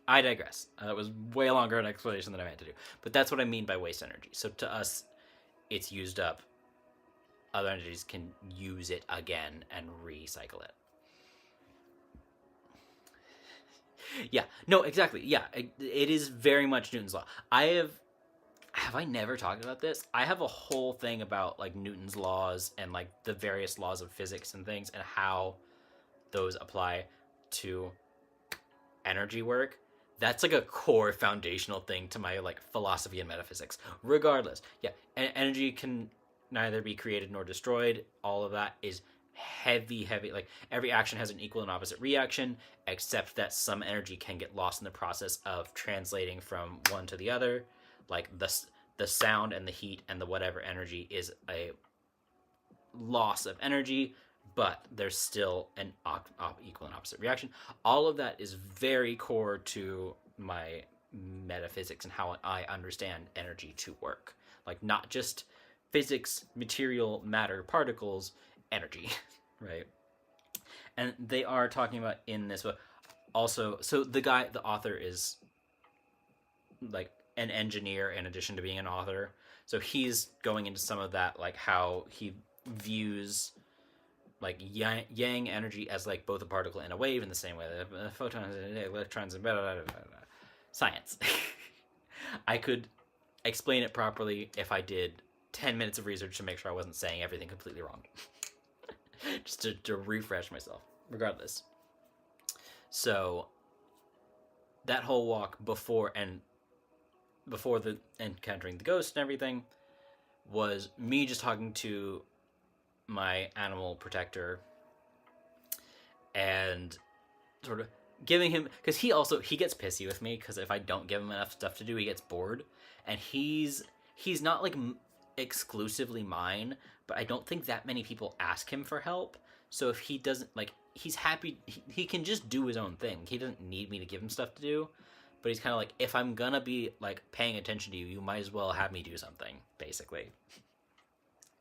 I digress. That was way longer an explanation than I had to do. But that's what I mean by waste energy. So to us, it's used up. Other entities can use it again and recycle it. Yeah, no, exactly. Yeah, it is very much Newton's law. Have I never talked about this? I have a whole thing about like Newton's laws and like the various laws of physics and things and how those apply to energy work. That's like a core foundational thing to my like philosophy and metaphysics. Regardless, yeah, energy can neither be created nor destroyed. All of that is heavy, like every action has an equal and opposite reaction, except that some energy can get lost in the process of translating from one to the other. Like the sound and the heat and the whatever energy is a loss of energy, but there's still an equal and opposite reaction. All of that is very core to my metaphysics and how I understand energy to work. Like not just physics, material, matter, particles, energy, right? And they are talking about in this book also, so the author is like an engineer in addition to being an author. So he's going into some of that, like how he views like yang energy as like both a particle and a wave in the same way that photons and electrons and blah, blah, blah, blah, blah. Science. I could explain it properly if I did 10 minutes of research to make sure I wasn't saying everything completely wrong. Just to refresh myself. Regardless. So that whole walk before the encountering the ghost and everything was me just talking to my animal protector and sort of giving him, because he gets pissy with me because if I don't give him enough stuff to do, he gets bored. And he's not like exclusively mine, but I don't think that many people ask him for help. So if he doesn't, like, he's happy, he can just do his own thing. He doesn't need me to give him stuff to do. But he's kind of like, if I'm gonna be like paying attention to you, you might as well have me do something, basically.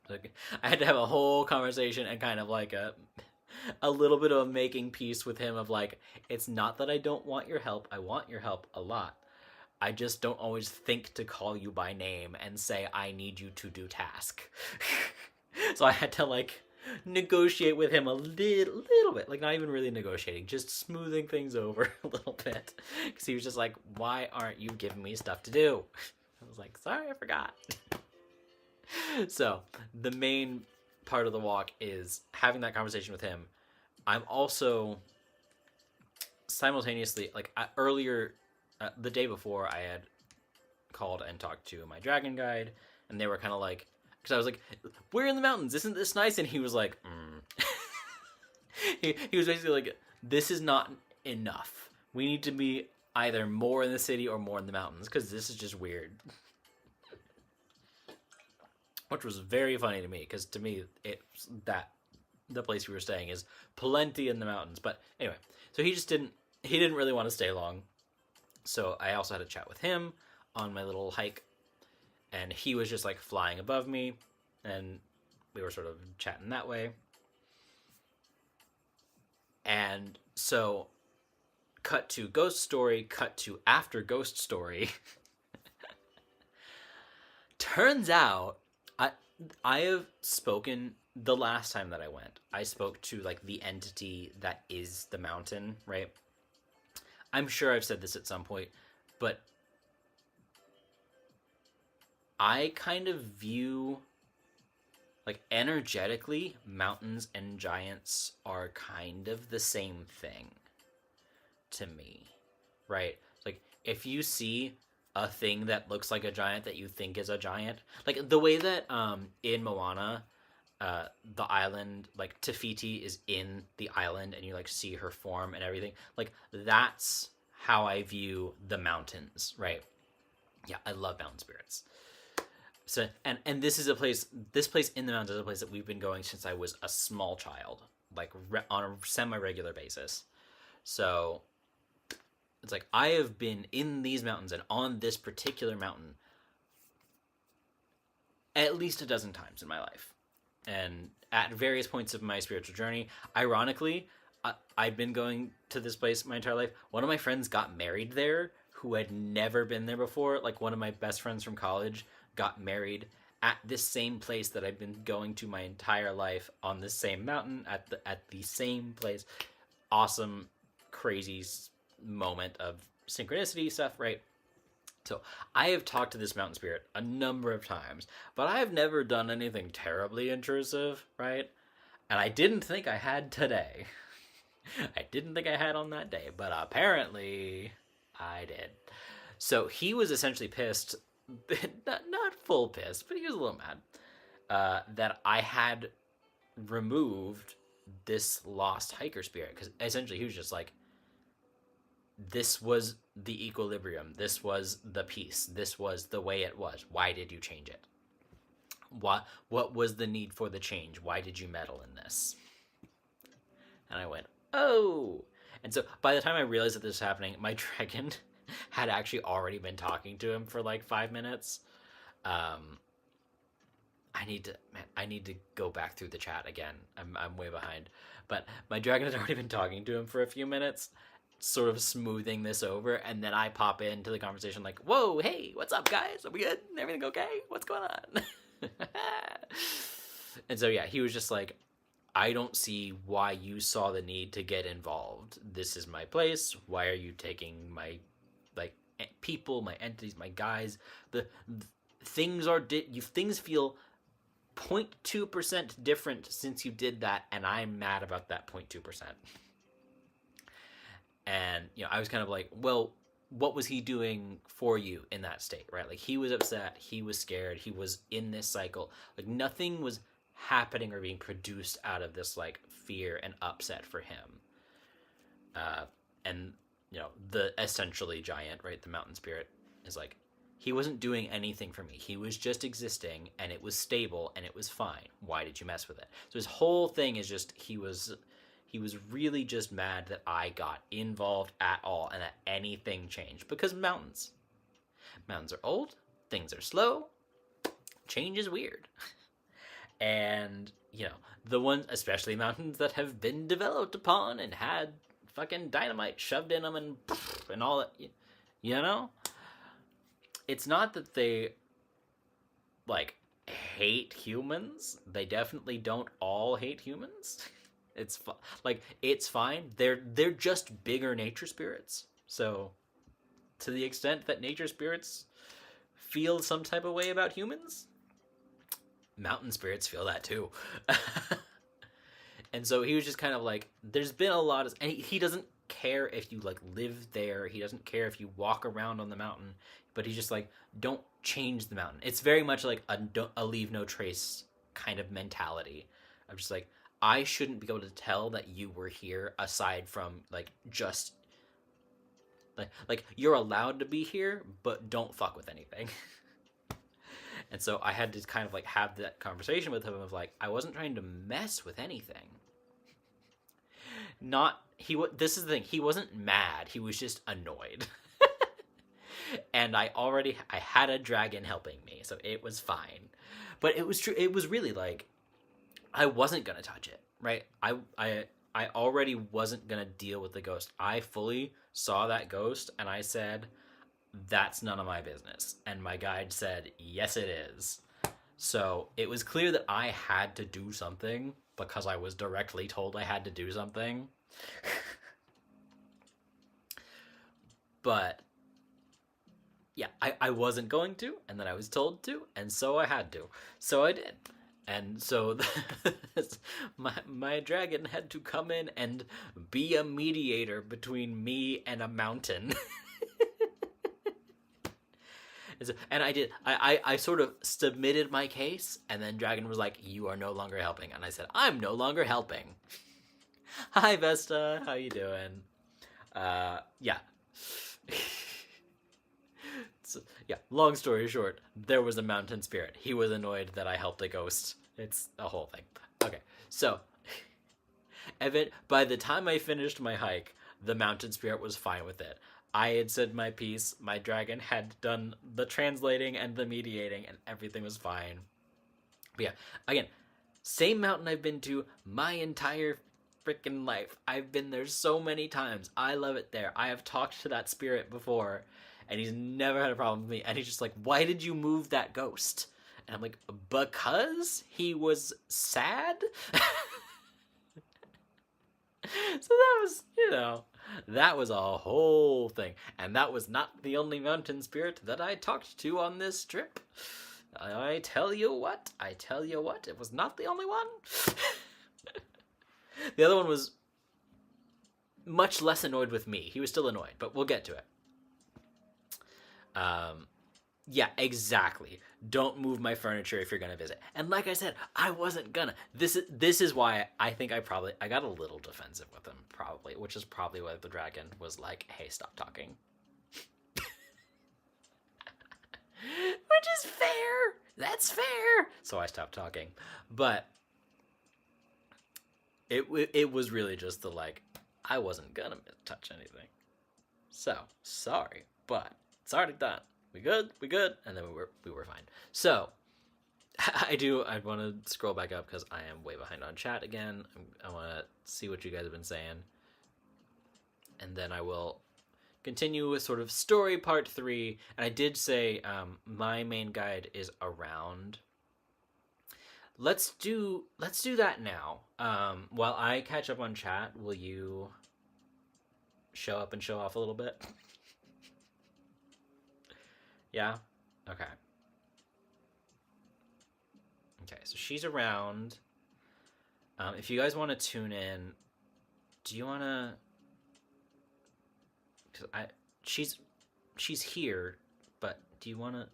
Like, I had to have a whole conversation and kind of like a little bit of making peace with him of like, it's not that I don't want your help. I want your help a lot. I just don't always think to call you by name and say I need you to do task. So I had to like negotiate with him a little bit, like not even really negotiating, just smoothing things over a little bit, because he was just like, why aren't you giving me stuff to do? I was like, sorry, I forgot. So the main part of the walk is having that conversation with him. I'm also simultaneously, like earlier, the day before, I had called and talked to my dragon guide, and they were kind of like, because I was like, we're in the mountains, isn't this nice? And he was like, he was basically like, this is not enough. We need to be either more in the city or more in the mountains, because this is just weird. Which was very funny to me, because to me, the place we were staying is plenty in the mountains. But anyway, so he didn't really want to stay long. So I also had a chat with him on my little hike, and he was just like flying above me, and we were sort of chatting that way. And so cut to Ghost Story, cut to after Ghost Story. Turns out I have spoken the last time that I went. I spoke to like the entity that is the mountain, right? I'm sure I've said this at some point, but I kind of view, like, energetically, mountains and giants are kind of the same thing to me, right? Like, if you see a thing that looks like a giant that you think is a giant, like the way that in Moana, the island, like Te is in the island and you like see her form and everything, like that's how I view the mountains, right? Yeah, I love mountain spirits. So and this place in the mountains is a place that we've been going since I was a small child, like on a semi-regular basis. So it's like I have been in these mountains and on this particular mountain at least a dozen times in my life. And at various points of my spiritual journey, ironically, I've been going to this place my entire life. One of my friends got married there who had never been there before. Like one of my best friends from college got married at this same place that I've been going to my entire life, on the same mountain, at the same place. Awesome, crazy moment of synchronicity stuff, right? So I have talked to this mountain spirit a number of times, but I have never done anything terribly intrusive, right? And I didn't think I had today. I didn't think I had on that day, but apparently I did. So he was essentially pissed, not full pissed, but he was a little mad that I had removed this lost hiker spirit, because essentially he was just like, this was the equilibrium, this was the peace, this was the way it was. Why did you change it? What was the need for the change? Why did you meddle in this? And I went, oh. And so by the time I realized that this was happening, my dragon had actually already been talking to him for like 5 minutes. I need to go back through the chat again. I'm way behind. But my dragon had already been talking to him for a few minutes, sort of smoothing this over, and then I pop into the conversation like, whoa, hey, what's up, guys? Are we good? Everything okay? What's going on? And so, yeah, he was just like, I don't see why you saw the need to get involved. This is my place. Why are you taking my, like, people, my entities, my guys? The things are, things feel 0.2% different since you did that, and I'm mad about that 0.2%. And, you know, I was kind of like, well, what was he doing for you in that state, right? Like, he was upset, he was scared, he was in this cycle. Like, nothing was happening or being produced out of this, like, fear and upset for him. And, you know, the essentially giant, right, the mountain spirit, is like, he wasn't doing anything for me. He was just existing, and it was stable, and it was fine. Why did you mess with it? So his whole thing is just, he was really just mad that I got involved at all and that anything changed. Because mountains are old, things are slow, change is weird. And, you know, the ones, especially mountains that have been developed upon and had fucking dynamite shoved in them and all that, you know? it's not that they like hate humans. They definitely don't all hate humans. It's fine. They're just bigger nature spirits. So to the extent that nature spirits feel some type of way about humans, mountain spirits feel that too. And so he was just kind of like, there's been a lot of, and he doesn't care if you like live there. He doesn't care if you walk around on the mountain, but he's just like, don't change the mountain. It's very much like a leave no trace kind of mentality. I'm just like, I shouldn't be able to tell that you were here aside from like just like you're allowed to be here, but don't fuck with anything. And so I had to kind of like have that conversation with him of like, I wasn't trying to mess with anything. This is the thing, he wasn't mad, he was just annoyed. And I had a dragon helping me, so it was fine. But it was true, it was really like, I wasn't gonna touch it, right? I already wasn't gonna deal with the ghost. I fully saw that ghost and I said, that's none of my business. And my guide said, yes, it is. So it was clear that I had to do something because I was directly told I had to do something. But yeah, I wasn't going to, and then I was told to, and so I had to. So I did. And so my dragon had to come in and be a mediator between me and a mountain. And I did. I sort of submitted my case, and then Dragon was like, you are no longer helping. And I said, I'm no longer helping. Hi, Vesta. How you doing? Yeah. So, yeah, long story short, there was a mountain spirit. He was annoyed that I helped a ghost. It's a whole thing. Okay, so by the time I finished my hike, the mountain spirit was fine with it. I had said my piece, my dragon had done the translating and the mediating, and everything was fine. But yeah, again, same mountain I've been to my entire freaking life. I've been there so many times. I love it there. I have talked to that spirit before, and he's never had a problem with me. And he's just like, why did you move that ghost? And I'm like, because he was sad? So that was, that was a whole thing. And that was not the only mountain spirit that I talked to on this trip. I tell you what, it was not the only one. The other one was much less annoyed with me. He was still annoyed, but we'll get to it. Yeah, exactly. Don't move my furniture if you're gonna visit. And like I said, I wasn't gonna. This is why I think I got a little defensive with him, probably, which is probably why the dragon was like, "Hey, stop talking," which is fair. That's fair. So I stopped talking, but it was really just the like, I wasn't gonna touch anything. So sorry, but it's already done. We good, and then we were fine. So I want to scroll back up because I am way behind on chat again. I want to see what you guys have been saying, and then I will continue with sort of story part 3. And I did say my main guide is around. Let's do that now. While I catch up on chat, will you show up and show off a little bit? Yeah? Okay. Okay, so she's around. If you guys want to tune in, do you want to... Because she's here, but do you want to...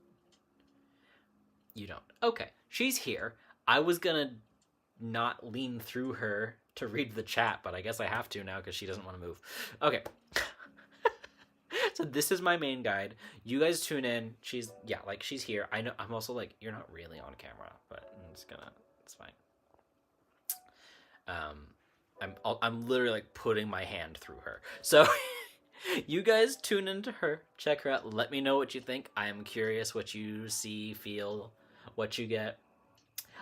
You don't. Okay, she's here. I was going to not lean through her to read the chat, but I guess I have to now because she doesn't want to move. Okay. So this is my main guide. You guys tune in. She's here. I know. I'm also like, you're not really on camera, but I'm just gonna. It's fine. I'm literally like putting my hand through her. So you guys tune into her. Check her out. Let me know what you think. I am curious what you see, feel, what you get.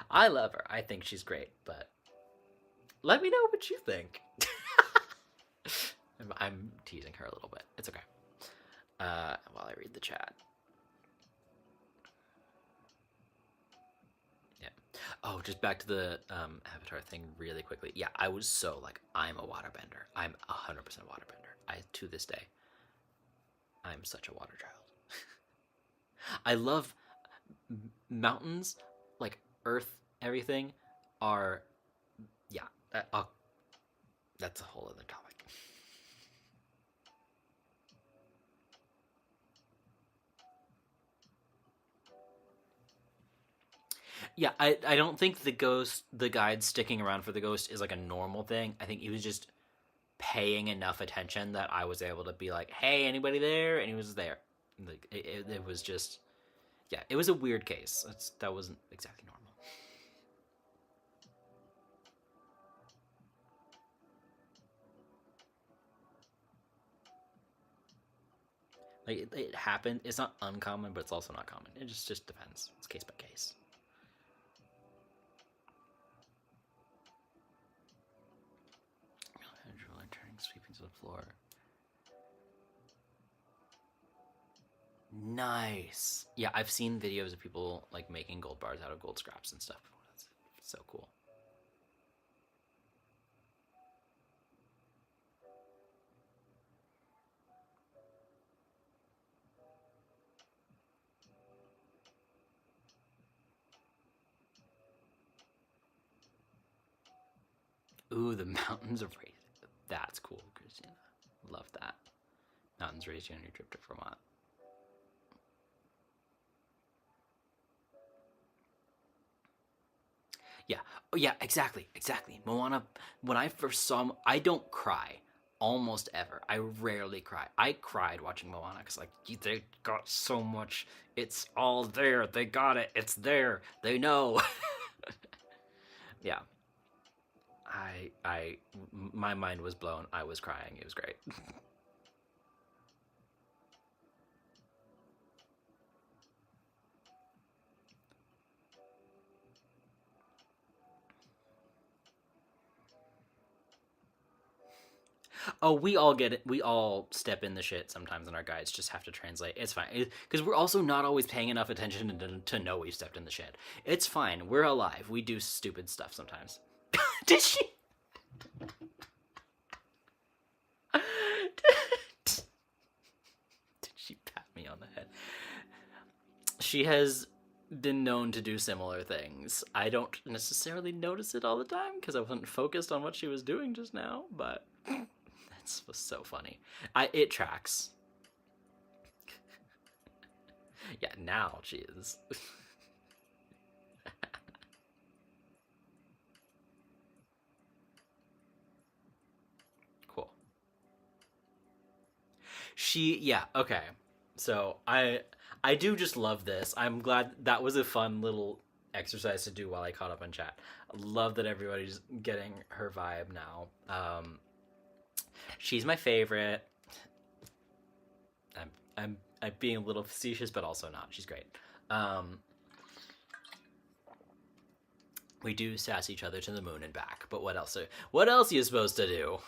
I love her. I think she's great, but let me know what you think. I'm teasing her a little bit. It's okay. While I read the chat. Oh, just back to the Avatar thing really quickly. Yeah, I was so like, I'm a waterbender. I'm 100% waterbender. I to this day, I'm such a water child. I love mountains, like earth, everything are yeah. That's a whole other topic. Yeah, I don't think the guide sticking around for the ghost is like a normal thing. I think he was just paying enough attention that I was able to be like, "Hey, anybody there?" And he was there. Like it was just, yeah, it was a weird case. That wasn't exactly normal. Like it happened. It's not uncommon, but it's also not common. It just depends. It's case by case. Turning sweeping to the floor. Nice. Yeah, I've seen videos of people like making gold bars out of gold scraps and stuff. That's so cool. Ooh, the mountains of raised. That's cool, Christina. Love that. Mountains raised you on your trip to Vermont. Yeah. Oh, yeah. Exactly. Exactly. Moana. When I first saw, I don't cry almost ever. I rarely cry. I cried watching Moana because like they got so much. It's all there. They got it. It's there. They know. Yeah. My mind was blown. I was crying. It was great. Oh, we all get it. We all step in the shit sometimes, and our guides just have to translate. It's fine because we're also not always paying enough attention to know we've stepped in the shit. It's fine. We're alive. We do stupid stuff sometimes. Did she? Did she pat me on the head? She has been known to do similar things. I don't necessarily notice it all the time because I wasn't focused on what she was doing just now, but that was so funny. It tracks. Yeah, now she is. Cool. Yeah, okay. So I do just love this. I'm glad that was a fun little exercise to do while I caught up on chat. I love that everybody's getting her vibe now. She's my favorite. I'm being a little facetious, but also not. She's great. Um, we do sass each other to the moon and back, but what else are you supposed to do?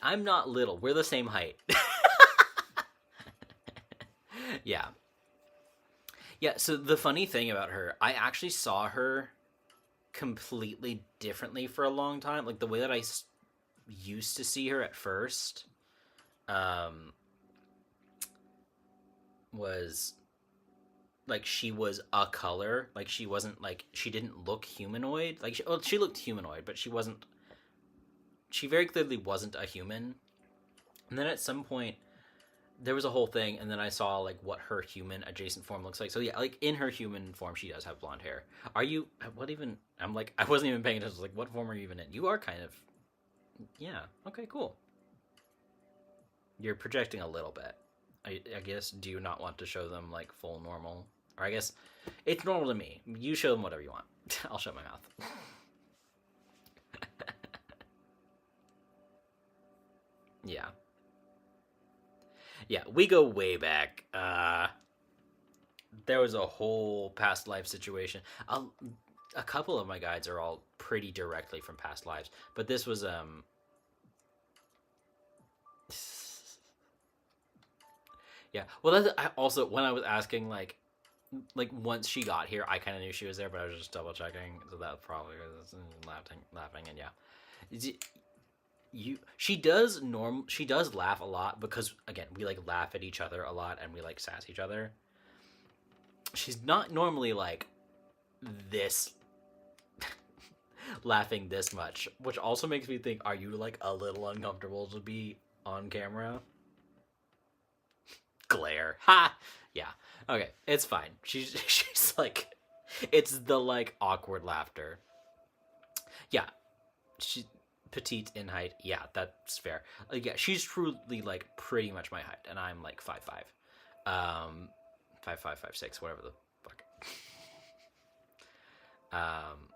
I'm not little. We're the same height. Yeah. Yeah, so the funny thing about her, I actually saw her completely differently for a long time. Like the way that used to see her at first um was like she was a color. Like she wasn't like she didn't look humanoid. Like she looked humanoid, but she very clearly wasn't a human. And then at some point there was a whole thing, and then I saw like what her human adjacent form looks like. So yeah, like in her human form, she does have blonde hair. Are you? What even? I'm like I wasn't even paying attention. Like what form are you even in? You are kind of. Yeah. Okay. Cool. You're projecting a little bit. I guess. Do you not want to show them like full normal? Or I guess it's normal to me. You show them whatever you want. I'll shut my mouth. Yeah. Yeah. We go way back. There was a whole past life situation. A couple of my guides are all pretty directly from past lives, but this was Yeah. Well, that's also when I was asking like once she got here, I kind of knew she was there, but I was just double checking. So that probably was laughing, and yeah. She does laugh a lot because again we like laugh at each other a lot and we like sass each other. She's not normally like this laughing this much, which also makes me think, are you like a little uncomfortable to be on camera? Glare. Ha! Yeah. Okay, it's fine. She's like it's the like awkward laughter. Yeah. She petite in height. Yeah, that's fair. Yeah, she's truly like pretty much my height and I'm like 5'5". 5'5", 5'6", whatever the fuck. Um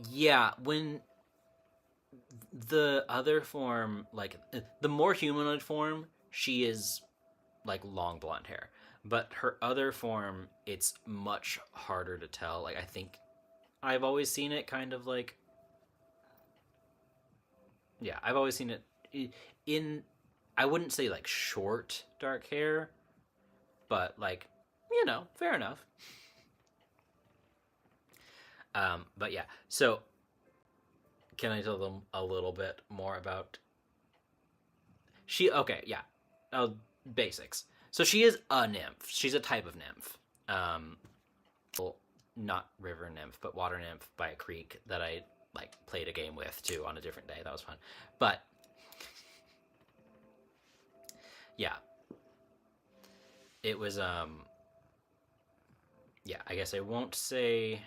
yeah, when the other form, like the more humanoid form, she is like long blonde hair. But her other form, it's much harder to tell. Like I think I've always seen it kind of like yeah, I've always seen it in I wouldn't say like short dark hair, but like fair enough. But yeah, so can I tell them a little bit more about she? Okay, yeah, basics. So she is a nymph. She's a type of nymph. Um, well, not river nymph, but water nymph by a creek that I like played a game with too on a different day. That was fun. But yeah, it was yeah, I guess I won't say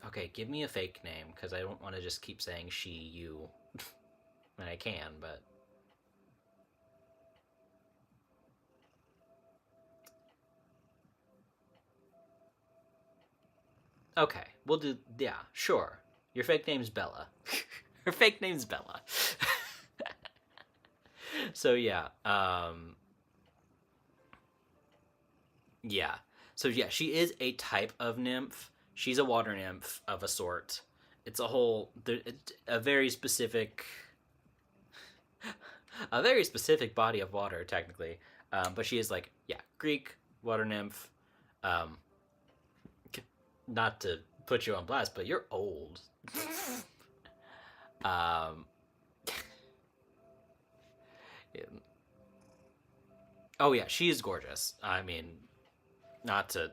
okay, give me a fake name because I don't want to just keep saying she, you. And I can, but okay, we'll do. Yeah, sure. Your fake name's Bella. Her fake name's Bella. So yeah, yeah. So yeah, she is a type of nymph. She's a water nymph of a sort. It's a very specific, a very specific body of water, technically. But she is like, yeah, Greek water nymph. Um, not to put you on blast, but you're old. um, yeah. Oh yeah, she is gorgeous. I mean, not to,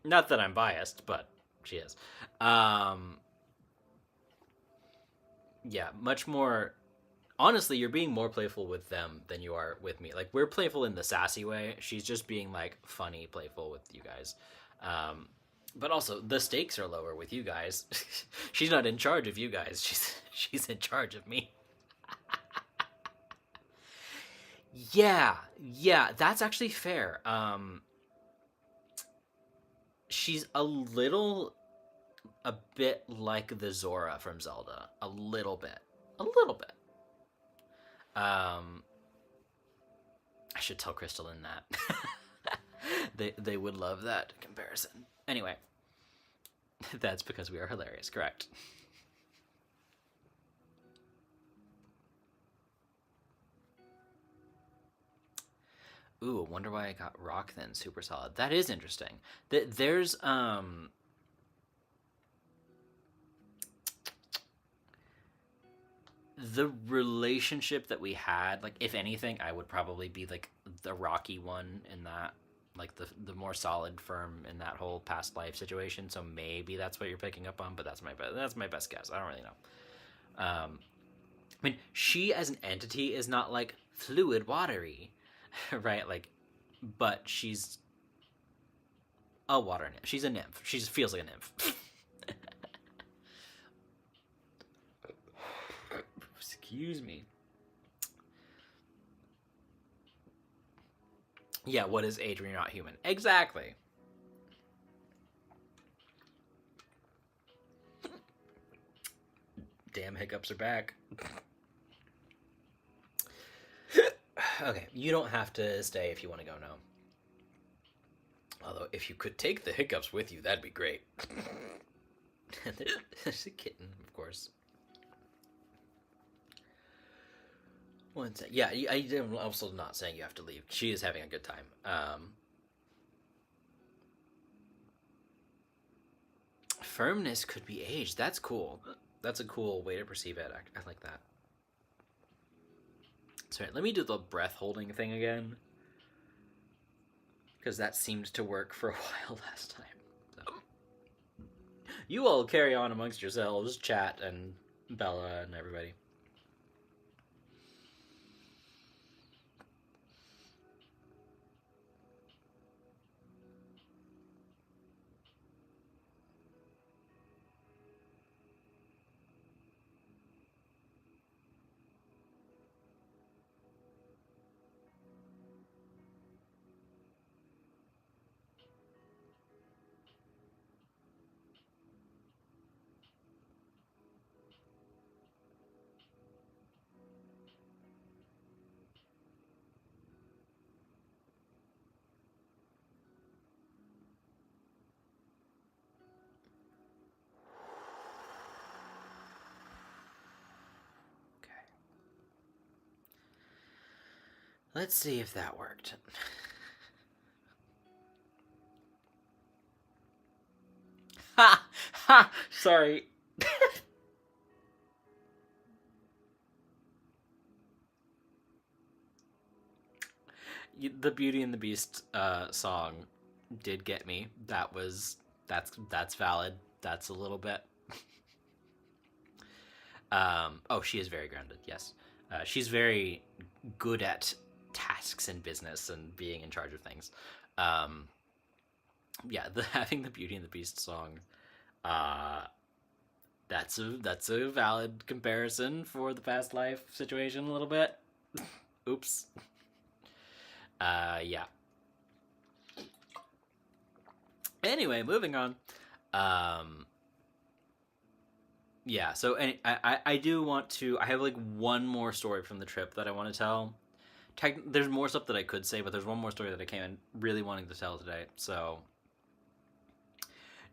not that I'm biased, but she is. Um, yeah, much more honestly, you're being more playful with them than you are with me. Like we're playful in the sassy way. She's just being like funny, playful with you guys. Um, but also the stakes are lower with you guys. She's not in charge of you guys. She's in charge of me. Yeah, yeah, that's actually fair. She's a bit like the Zora from Zelda. A little bit. Um, I should tell Crystalline that. They would love that comparison. Anyway, that's because we are hilarious, correct? Ooh, wonder why I got rock then super solid. That is interesting. There's the relationship that we had, like if anything, I would probably be like the rocky one in that, like the more solid firm in that whole past life situation. So maybe that's what you're picking up on, but that's my best guess. I don't really know. I mean, she as an entity is not like fluid, watery, right? Like, but she's a water nymph. She's a nymph. She just feels like a nymph. Excuse me. Yeah, what is age when you're not human? Exactly. Damn, hiccups are back. Okay, you don't have to stay if you want to go now. Although, if you could take the hiccups with you, that'd be great. There's a kitten, of course. One sec. Yeah, I'm also not saying you have to leave. She is having a good time. Firmness could be age. That's cool. That's a cool way to perceive it. I like that. Sorry, let me do the breath holding thing again. Because that seemed to work for a while last time. So. You all carry on amongst yourselves, chat and Bella and everybody. Let's see if that worked. Ha! Ha! Sorry. The Beauty and the Beast song did get me. That's valid. That's a little bit. Oh, she is very grounded. Yes, she's very good at tasks and business and being in charge of things. Um, yeah, having the Beauty and the Beast song, uh, that's a valid comparison for the past life situation a little bit. Oops. Yeah. Anyway, moving on. Um, yeah. So, I do want to. I have like one more story from the trip that I want to tell. There's more stuff that I could say, but there's one more story that I came in really wanting to tell today. So,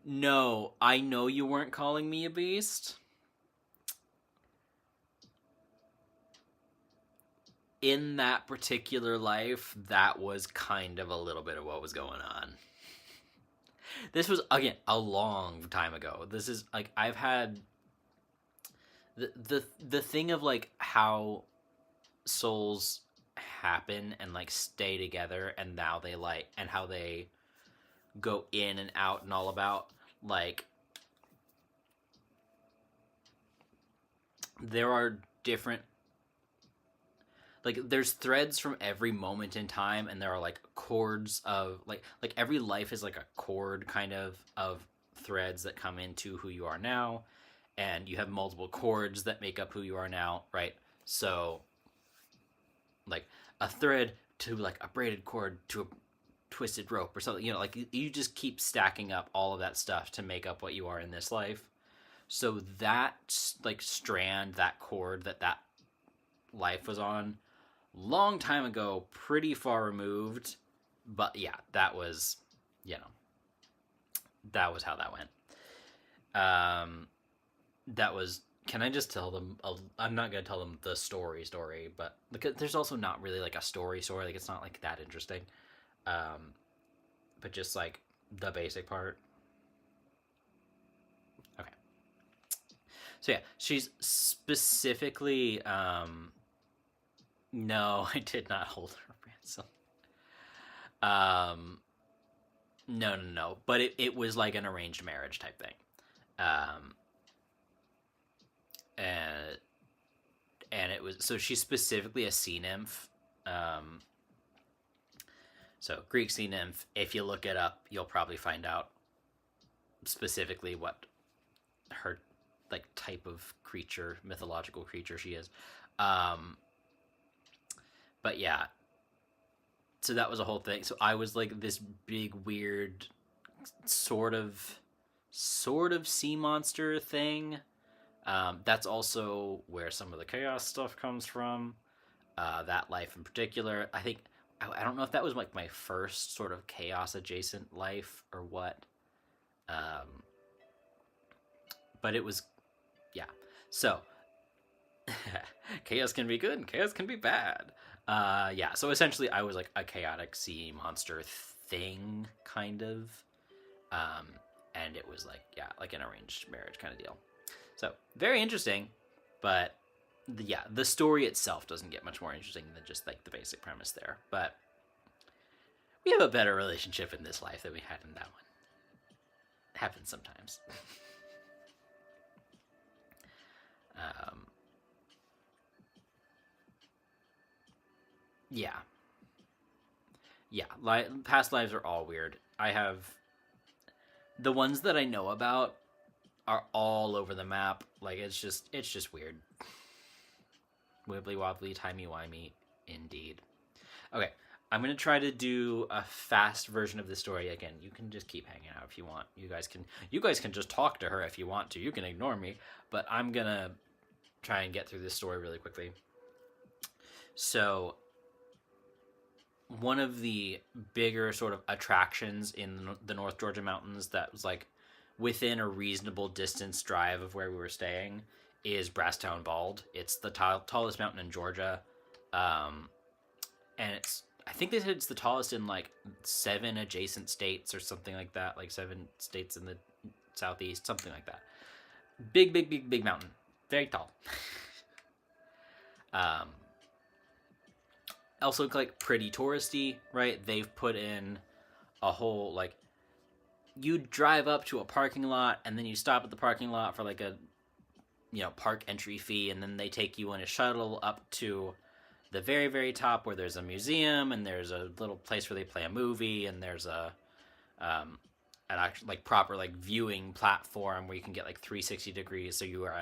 no, I know you weren't calling me a beast. In that particular life, that was kind of a little bit of what was going on. This was, again, a long time ago. This is like I've had the thing of like how souls happen and like stay together, and now they like and how they go in and out and all about, like, there are different, like, there's threads from every moment in time, and there are like chords of like every life is like a chord kind of threads that come into who you are now, and you have multiple chords that make up who you are now, right? So like a thread to like a braided cord to a twisted rope or something, like you just keep stacking up all of that stuff to make up what you are in this life. So that like strand, that cord that life was on, long time ago, pretty far removed, but yeah, that was, you know, that was how that went. That was, can I just tell them I'm not gonna tell them the story, but because there's also not really like a story, like it's not like that interesting. um but just like the basic part. Okay, so yeah, she's specifically, no, I did not hold her ransom. um no, but it was like an arranged marriage type thing. um and it was, so she's specifically a sea nymph. um so Greek sea nymph, if you look it up, you'll probably find out specifically what her like type of creature, mythological creature she is. um but yeah, so that was a whole thing. So I was like this big weird sort of sea monster thing. That's also where some of the chaos stuff comes from. That life in particular, I think, I don't know if that was like my first sort of chaos adjacent life or what. um, but it was, yeah. So Chaos can be good and chaos can be bad. Yeah, so essentially I was like a chaotic sea monster thing, kind of. Um, and it was like, yeah, like an arranged marriage kind of deal. So, very interesting, but yeah, the story itself doesn't get much more interesting than just like the basic premise there. But we have a better relationship in this life than we had in that one. It happens sometimes. um, yeah. Yeah, past lives are all weird. I have the ones that I know about are all over the map. Like it's just weird. Wibbly wobbly, timey wimey, indeed. Okay, I'm gonna try to do a fast version of the story again. You can just keep hanging out if you want. You guys can just talk to her if you want to. You can ignore me, but I'm gonna try and get through this story really quickly. So, one of the bigger sort of attractions in the North Georgia mountains that was like within a reasonable distance drive of where we were staying is Brasstown Bald. It's the tallest mountain in Georgia, and I think they said it's the tallest in like 7 adjacent states or something like that, like 7 states in the southeast, something like that. Big mountain, very tall. Also like pretty touristy, right? They've put in a whole like you drive up to a parking lot and then you stop at the parking lot for like a park entry fee, and then they take you in a shuttle up to the very top where there's a museum and there's a little place where they play a movie, and there's an actual like proper like viewing platform where you can get like 360 degrees, so you're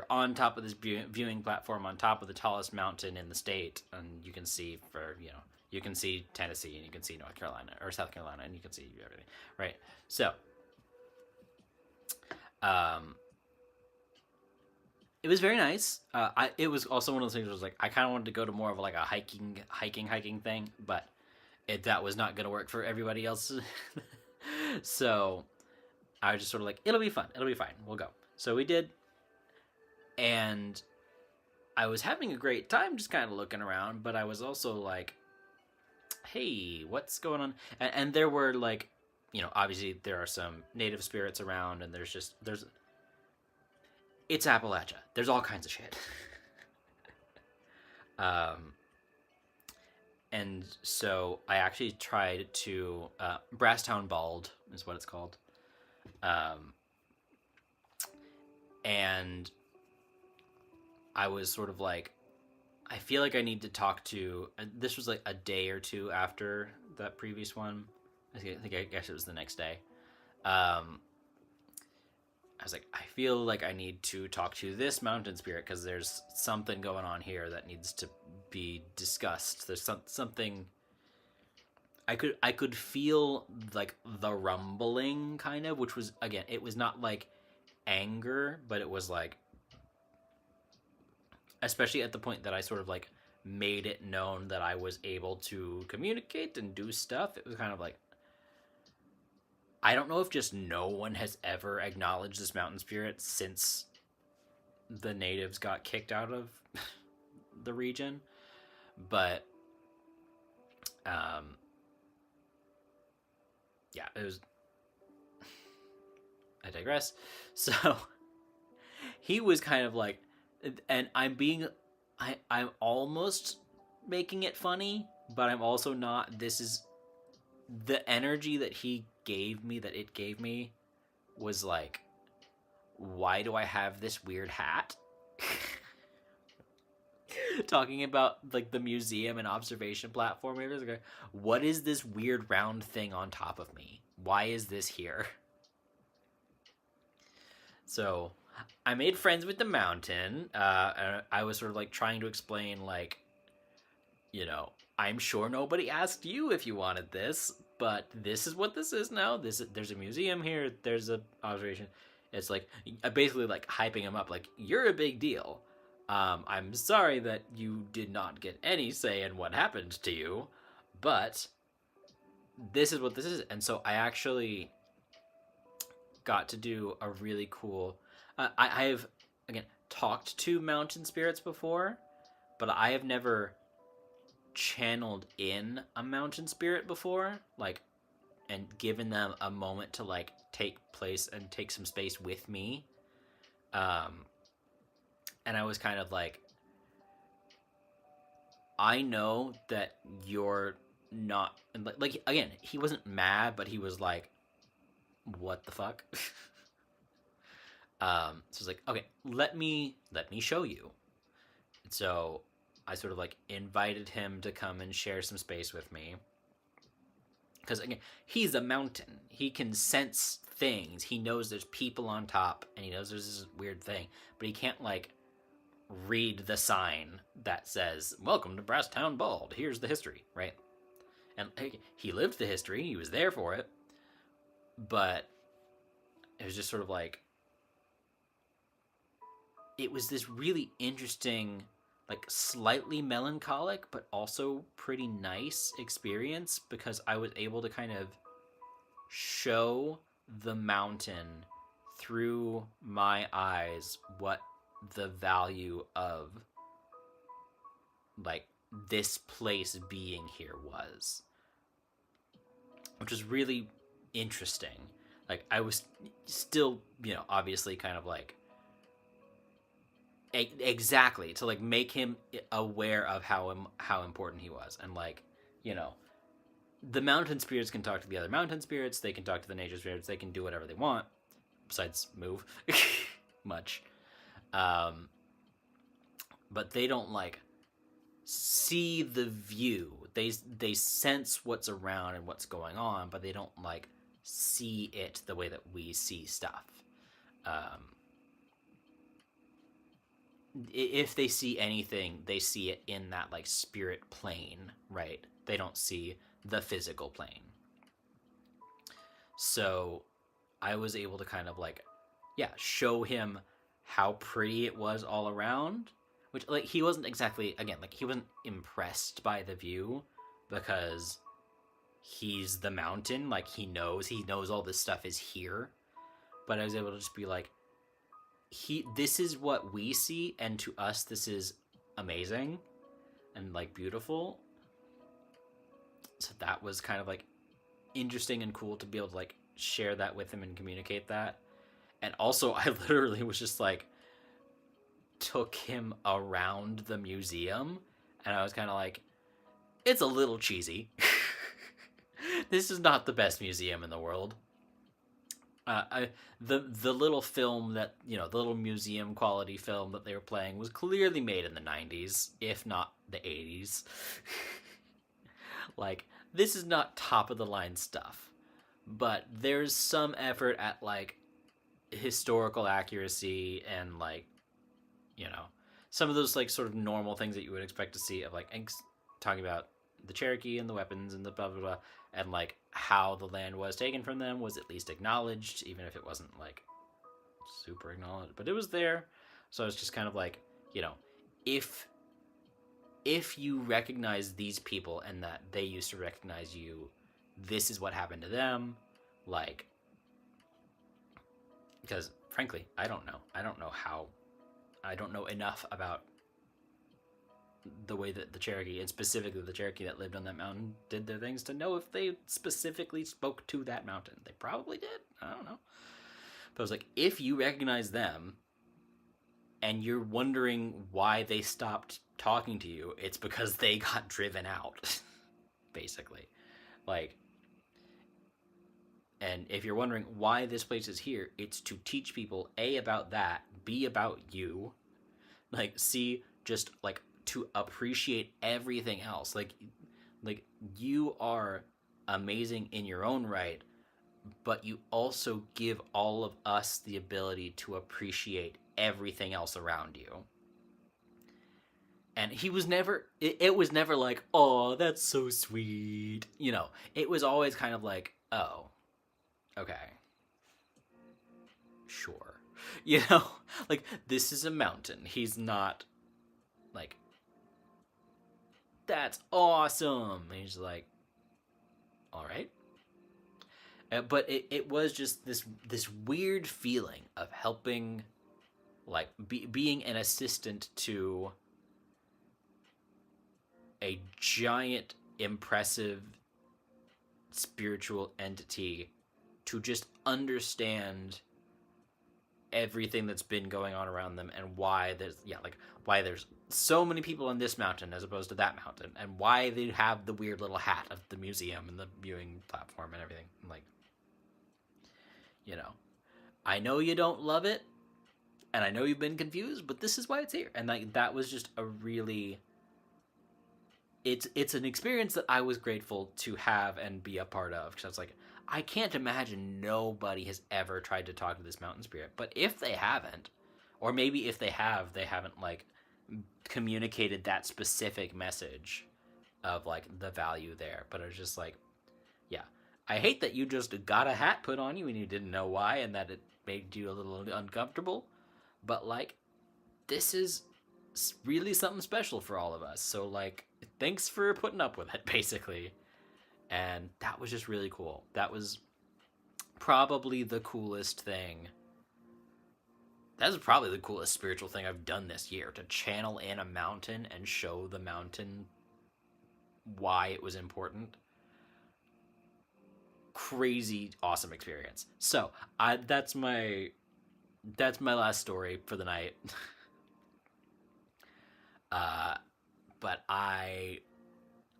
on top of this viewing platform on top of the tallest mountain in the state, and you can see you can see Tennessee and you can see North Carolina or South Carolina, and you can see everything, right? So it was very nice. It was also one of those things where I was like, I kind of wanted to go to more of like a hiking thing, but that was not going to work for everybody else. So I was just sort of like, it'll be fun. It'll be fine. We'll go. So we did. And I was having a great time just kind of looking around, but I was also like, hey, what's going on? And there were like, obviously there are some native spirits around, and it's Appalachia. There's all kinds of shit. And so I actually tried to Brasstown Bald is what it's called. And I was sort of like, I feel like I need to talk to. This was like a day or two after that previous one. I guess it was the next day. I was like, I feel like I need to talk to this mountain spirit because there's something going on here that needs to be discussed. There's something. I could feel like the rumbling kind of, which was, again, it was not like anger, but it was like, especially at the point that I sort of like made it known that I was able to communicate and do stuff. It was kind of like, I don't know if just no one has ever acknowledged this mountain spirit since the natives got kicked out of the region, but yeah, it was. I digress. So he was kind of like, and I'm almost making it funny, but I'm also not. This is the energy that it gave me was like, why do I have this weird hat? Talking about like the museum and observation platform, it was like, what is this weird round thing on top of me? Why is this here? So I made friends with the mountain. And I was sort of like trying to explain, like, I'm sure nobody asked you if you wanted this, but this is what this is now. There's a museum here. There's a observation. It's like basically like hyping him up, like, you're a big deal. I'm sorry that you did not get any say in what happened to you, but this is what this is. And so I actually got to do a really cool. I have, again, talked to mountain spirits before, but I have never channeled in a mountain spirit before, like, and given them a moment to like take place and take some space with me. And I was kind of like, I know that you're not, and like again, he wasn't mad, but he was like, what the fuck? So I was like, okay, let me show you. And so I sort of like invited him to come and share some space with me. Because again, he's a mountain. He can sense things. He knows there's people on top, and he knows there's this weird thing, but he can't like read the sign that says "Welcome to Brasstown Bald. Here's the history," right? And he lived the history. He was there for it, but it was just sort of like, it was this really interesting, like slightly melancholic, but also pretty nice experience, because I was able to kind of show the mountain through my eyes what the value of like this place being here was, which was really interesting. Like, I was still, obviously kind of like, exactly, to like make him aware of how important he was. And like, the mountain spirits can talk to the other mountain spirits, they can talk to the nature spirits, they can do whatever they want besides move much. But they don't like see the view. They sense what's around and what's going on, but they don't like see it the way that we see stuff. If they see anything, they see it in that like spirit plane, right? They don't see the physical plane. So I was able to kind of like, show him how pretty it was all around, which like he wasn't exactly, again, like he wasn't impressed by the view because he's the mountain, like he knows all this stuff is here. But I was able to just be like, this is what we see, and to us this is amazing and like beautiful. So that was kind of like interesting and cool to be able to like share that with him and communicate that. And also I literally was just like, took him around the museum, and I was kind of like, it's a little cheesy. This is not the best museum in the world. The little film that, the little museum quality film that they were playing was clearly made in the 90s, if not the 80s. Like, this is not top of the line stuff, but there's some effort at like historical accuracy and like, some of those like sort of normal things that you would expect to see, of like talking about the Cherokee and the weapons and the blah blah blah, and like how the land was taken from them was at least acknowledged, even if it wasn't like super acknowledged, but it was there. So it's just kind of like, if you recognize these people and that they used to recognize you, this is what happened to them. Like, because frankly, I don't know enough about the way that the Cherokee, and specifically the Cherokee that lived on that mountain, did their things to know if they specifically spoke to that mountain. They probably did. I don't know. But I was like, if you recognize them and you're wondering why they stopped talking to you, it's because they got driven out, basically. Like, and if you're wondering why this place is here, it's to teach people, A, about that, B, about you, like, C, just like to appreciate everything else. Like you are amazing in your own right, but you also give all of us the ability to appreciate everything else around you. And he was never, it was never like, oh, that's so sweet. It was always kind of like, oh, okay, sure. Like, this is a mountain. He's not like, that's awesome. And he's like, all right. But it was just this weird feeling of helping like being an assistant to a giant, impressive spiritual entity to just understand everything that's been going on around them and why there's so many people on this mountain as opposed to that mountain, and why they have the weird little hat of the museum and the viewing platform and everything. Like, you know, I know you don't love it, and I know you've been confused, but this is why it's here. And like, that was just a really, it's an experience that I was grateful to have and be a part of, because I was like, I can't imagine nobody has ever tried to talk to this mountain spirit. But if they haven't, or maybe if they haven't like communicated that specific message of like the value there. But it was just like, yeah, I hate that you just got a hat put on you and you didn't know why, and that it made you a little uncomfortable. But like, this is really something special for all of us. So like, thanks for putting up with it, basically. And that was just really cool. That was probably the coolest thing. That was probably the coolest spiritual thing I've done this year, to channel in a mountain and show the mountain why it was important. Crazy awesome experience. So that's my last story for the night. But I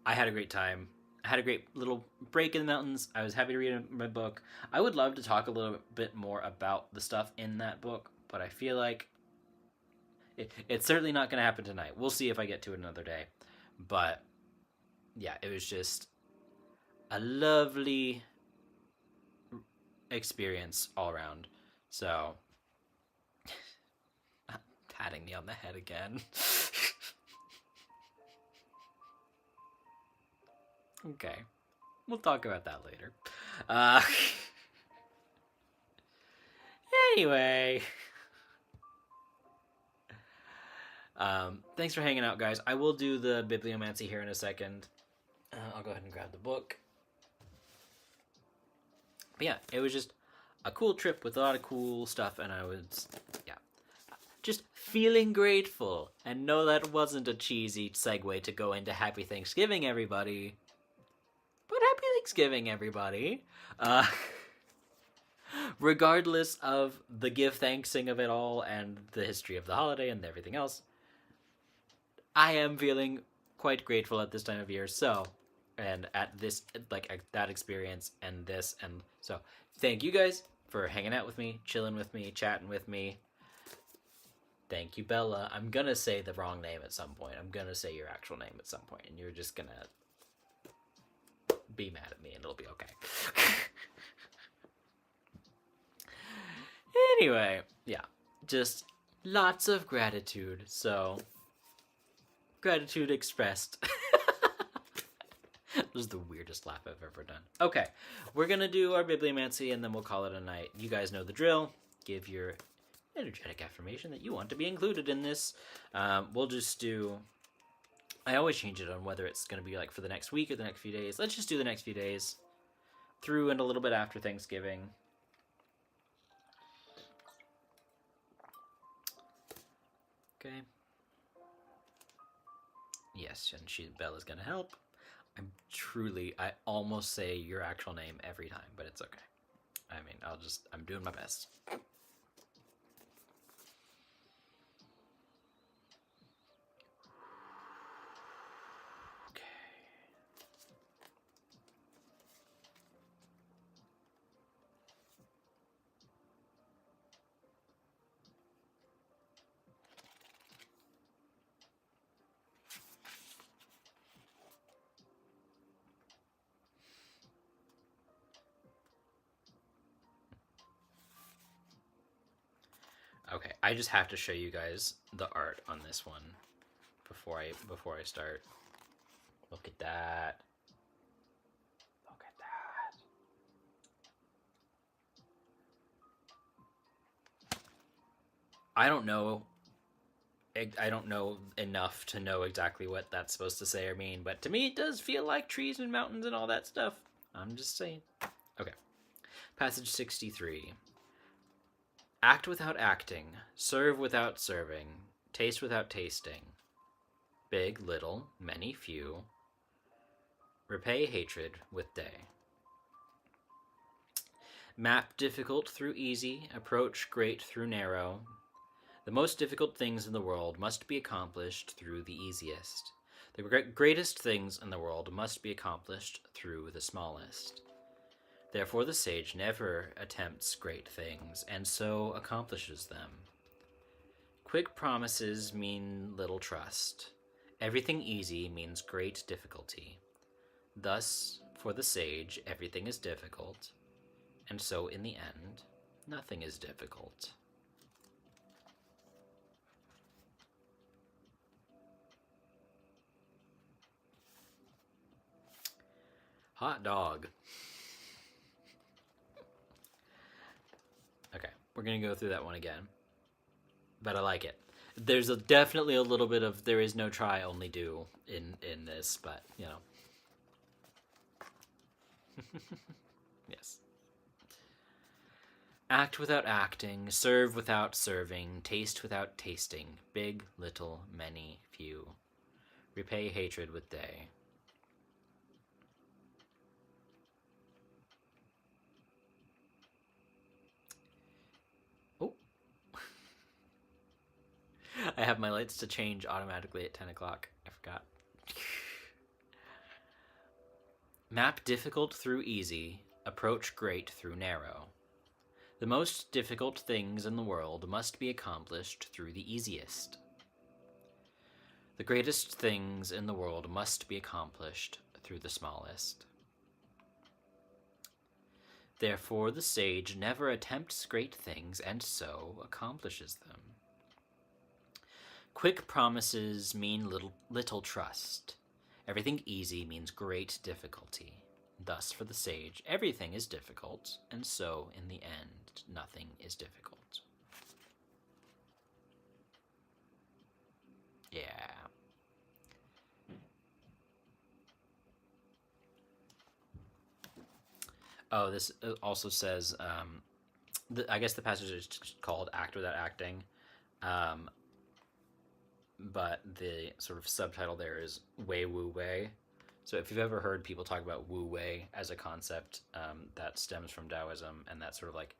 had a great time. I had a great little break in the mountains. I was happy to read my book. I would love to talk a little bit more about the stuff in that book, but I feel like it's certainly not going to happen tonight. We'll see if I get to it another day. But yeah, it was just a lovely experience all around. So, patting me on the head again. Okay. We'll talk about that later. Anyway. Thanks for hanging out, guys. I will do the bibliomancy here in a second. I'll go ahead and grab the book. But yeah, it was just a cool trip with a lot of cool stuff, and I was, yeah, just feeling grateful. And no, that wasn't a cheesy segue to go into Happy Thanksgiving, everybody. But Happy Thanksgiving, everybody. Regardless of the give thanksing of it all and the history of the holiday and everything else, I am feeling quite grateful at this time of year. So, and at this, like, at that experience and this, and so thank you guys for hanging out with me, chilling with me, chatting with me. Thank you, Bella. I'm gonna say the wrong name at some point. I'm gonna say your actual name at some point, and you're just gonna be mad at me, and it'll be okay. Anyway, yeah, just lots of gratitude. So, gratitude expressed. This is the weirdest laugh I've ever done. Okay, we're gonna do our bibliomancy, and then we'll call it a night. You guys know the drill. Give your energetic affirmation that you want to be included in this. We'll just do, I always change it on whether it's going to be like for the next week or the next few days. Let's just do the next few days, through and a little bit after Thanksgiving. Okay. Yes, and Bella's going to help. I almost say your actual name every time, but it's okay. I mean, I'm doing my best. Okay, I just have to show you guys the art on this one before I start. Look at that. Look at that. I don't know enough to know exactly what that's supposed to say or mean, but to me it does feel like trees and mountains and all that stuff. I'm just saying. Okay. Passage 63. Act without acting, serve without serving, taste without tasting. Big, little, many, few. Repay hatred with day. Map difficult through easy, approach great through narrow. The most difficult things in the world must be accomplished through the easiest. The greatest things in the world must be accomplished through the smallest. Therefore, the sage never attempts great things, and so accomplishes them. Quick promises mean little trust. Everything easy means great difficulty. Thus, for the sage, everything is difficult, and so in the end, nothing is difficult. Hot dog. Okay, we're gonna go through that one again, but I like it. There's definitely a little bit of there is no try, only do in this, but you know. Yes. Act without acting, serve without serving, taste without tasting. Big, little, many, few. Repay hatred with day. Oh. I have my lights to change automatically at 10 o'clock. I forgot. Map difficult through easy, approach great through narrow. The most difficult things in the world must be accomplished through the easiest. The greatest things in the world must be accomplished through the smallest. Therefore, the sage never attempts great things and so accomplishes them. Quick promises mean little trust. Everything easy means great difficulty. Thus, for the sage, everything is difficult, and so, in the end, nothing is difficult. Yeah. Oh, this also says, I guess the passage is called Act Without Acting, but the sort of subtitle there is Wei Wu Wei. So if you've ever heard people talk about Wu Wei as a concept, that stems from Taoism, and that sort of like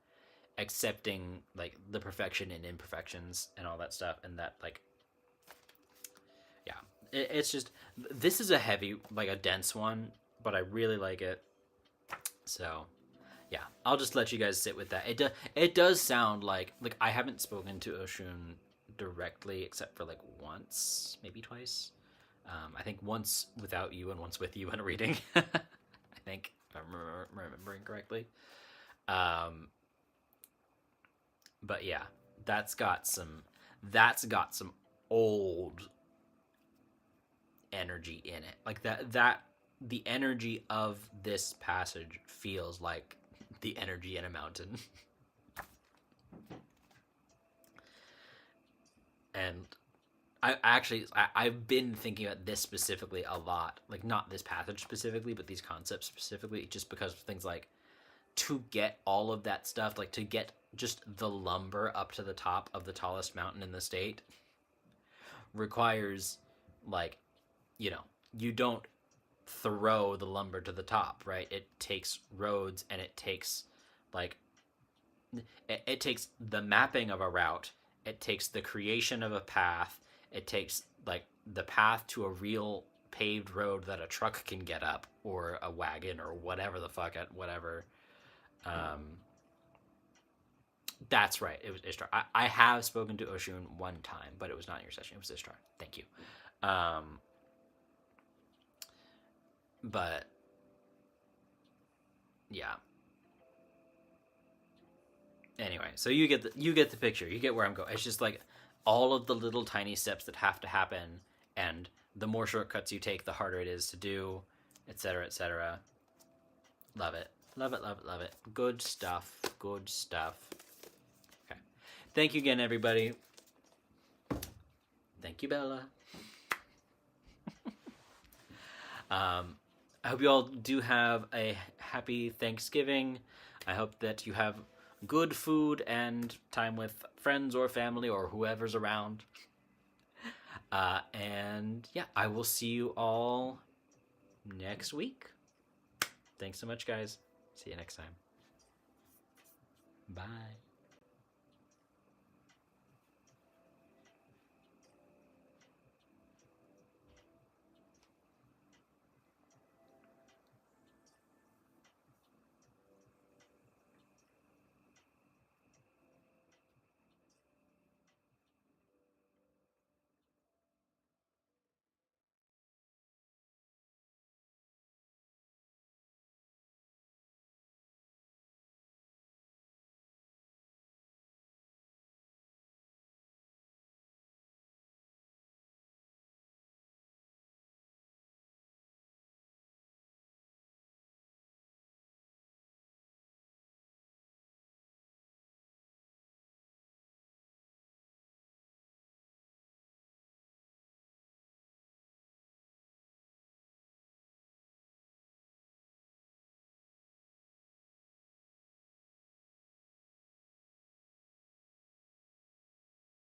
accepting like the perfection and imperfections and all that stuff, and that like, yeah, it's just, this is a heavy, like a dense one, but I really like it. So yeah, I'll just let you guys sit with that. It does sound like I haven't spoken to Oshun directly except for like once, maybe twice. I think once without you and once with you in a reading. I think, if I'm remembering correctly. But yeah, that's got some old energy in it. Like that the energy of this passage feels like the energy in a mountain. And I've been thinking about this specifically a lot, like not this passage specifically, but these concepts specifically, just because of things like, to get all of that stuff, like to get just the lumber up to the top of the tallest mountain in the state, requires, like, you know, you don't throw the lumber to the top, right? It takes roads, and it takes like it takes the mapping of a route, it takes the creation of a path, it takes like the path to a real paved road that a truck can get up, or a wagon, or whatever the fuck, whatever. That's right, it was Ishtar. I have spoken to Oshun one time, but it was not in your session, it was Ishtar. Thank you. But yeah, anyway, so you get the picture, you get where I'm going. It's just like all of the little tiny steps that have to happen, and the more shortcuts you take, the harder it is to do, etc., etc. Love it, love it, love it, love it. Good stuff, good stuff. Okay, thank you again, everybody. Thank you, Bella. I hope you all do have a happy Thanksgiving. I hope that you have good food and time with friends or family or whoever's around. And yeah, I will see you all next week. Thanks so much, guys. See you next time. Bye.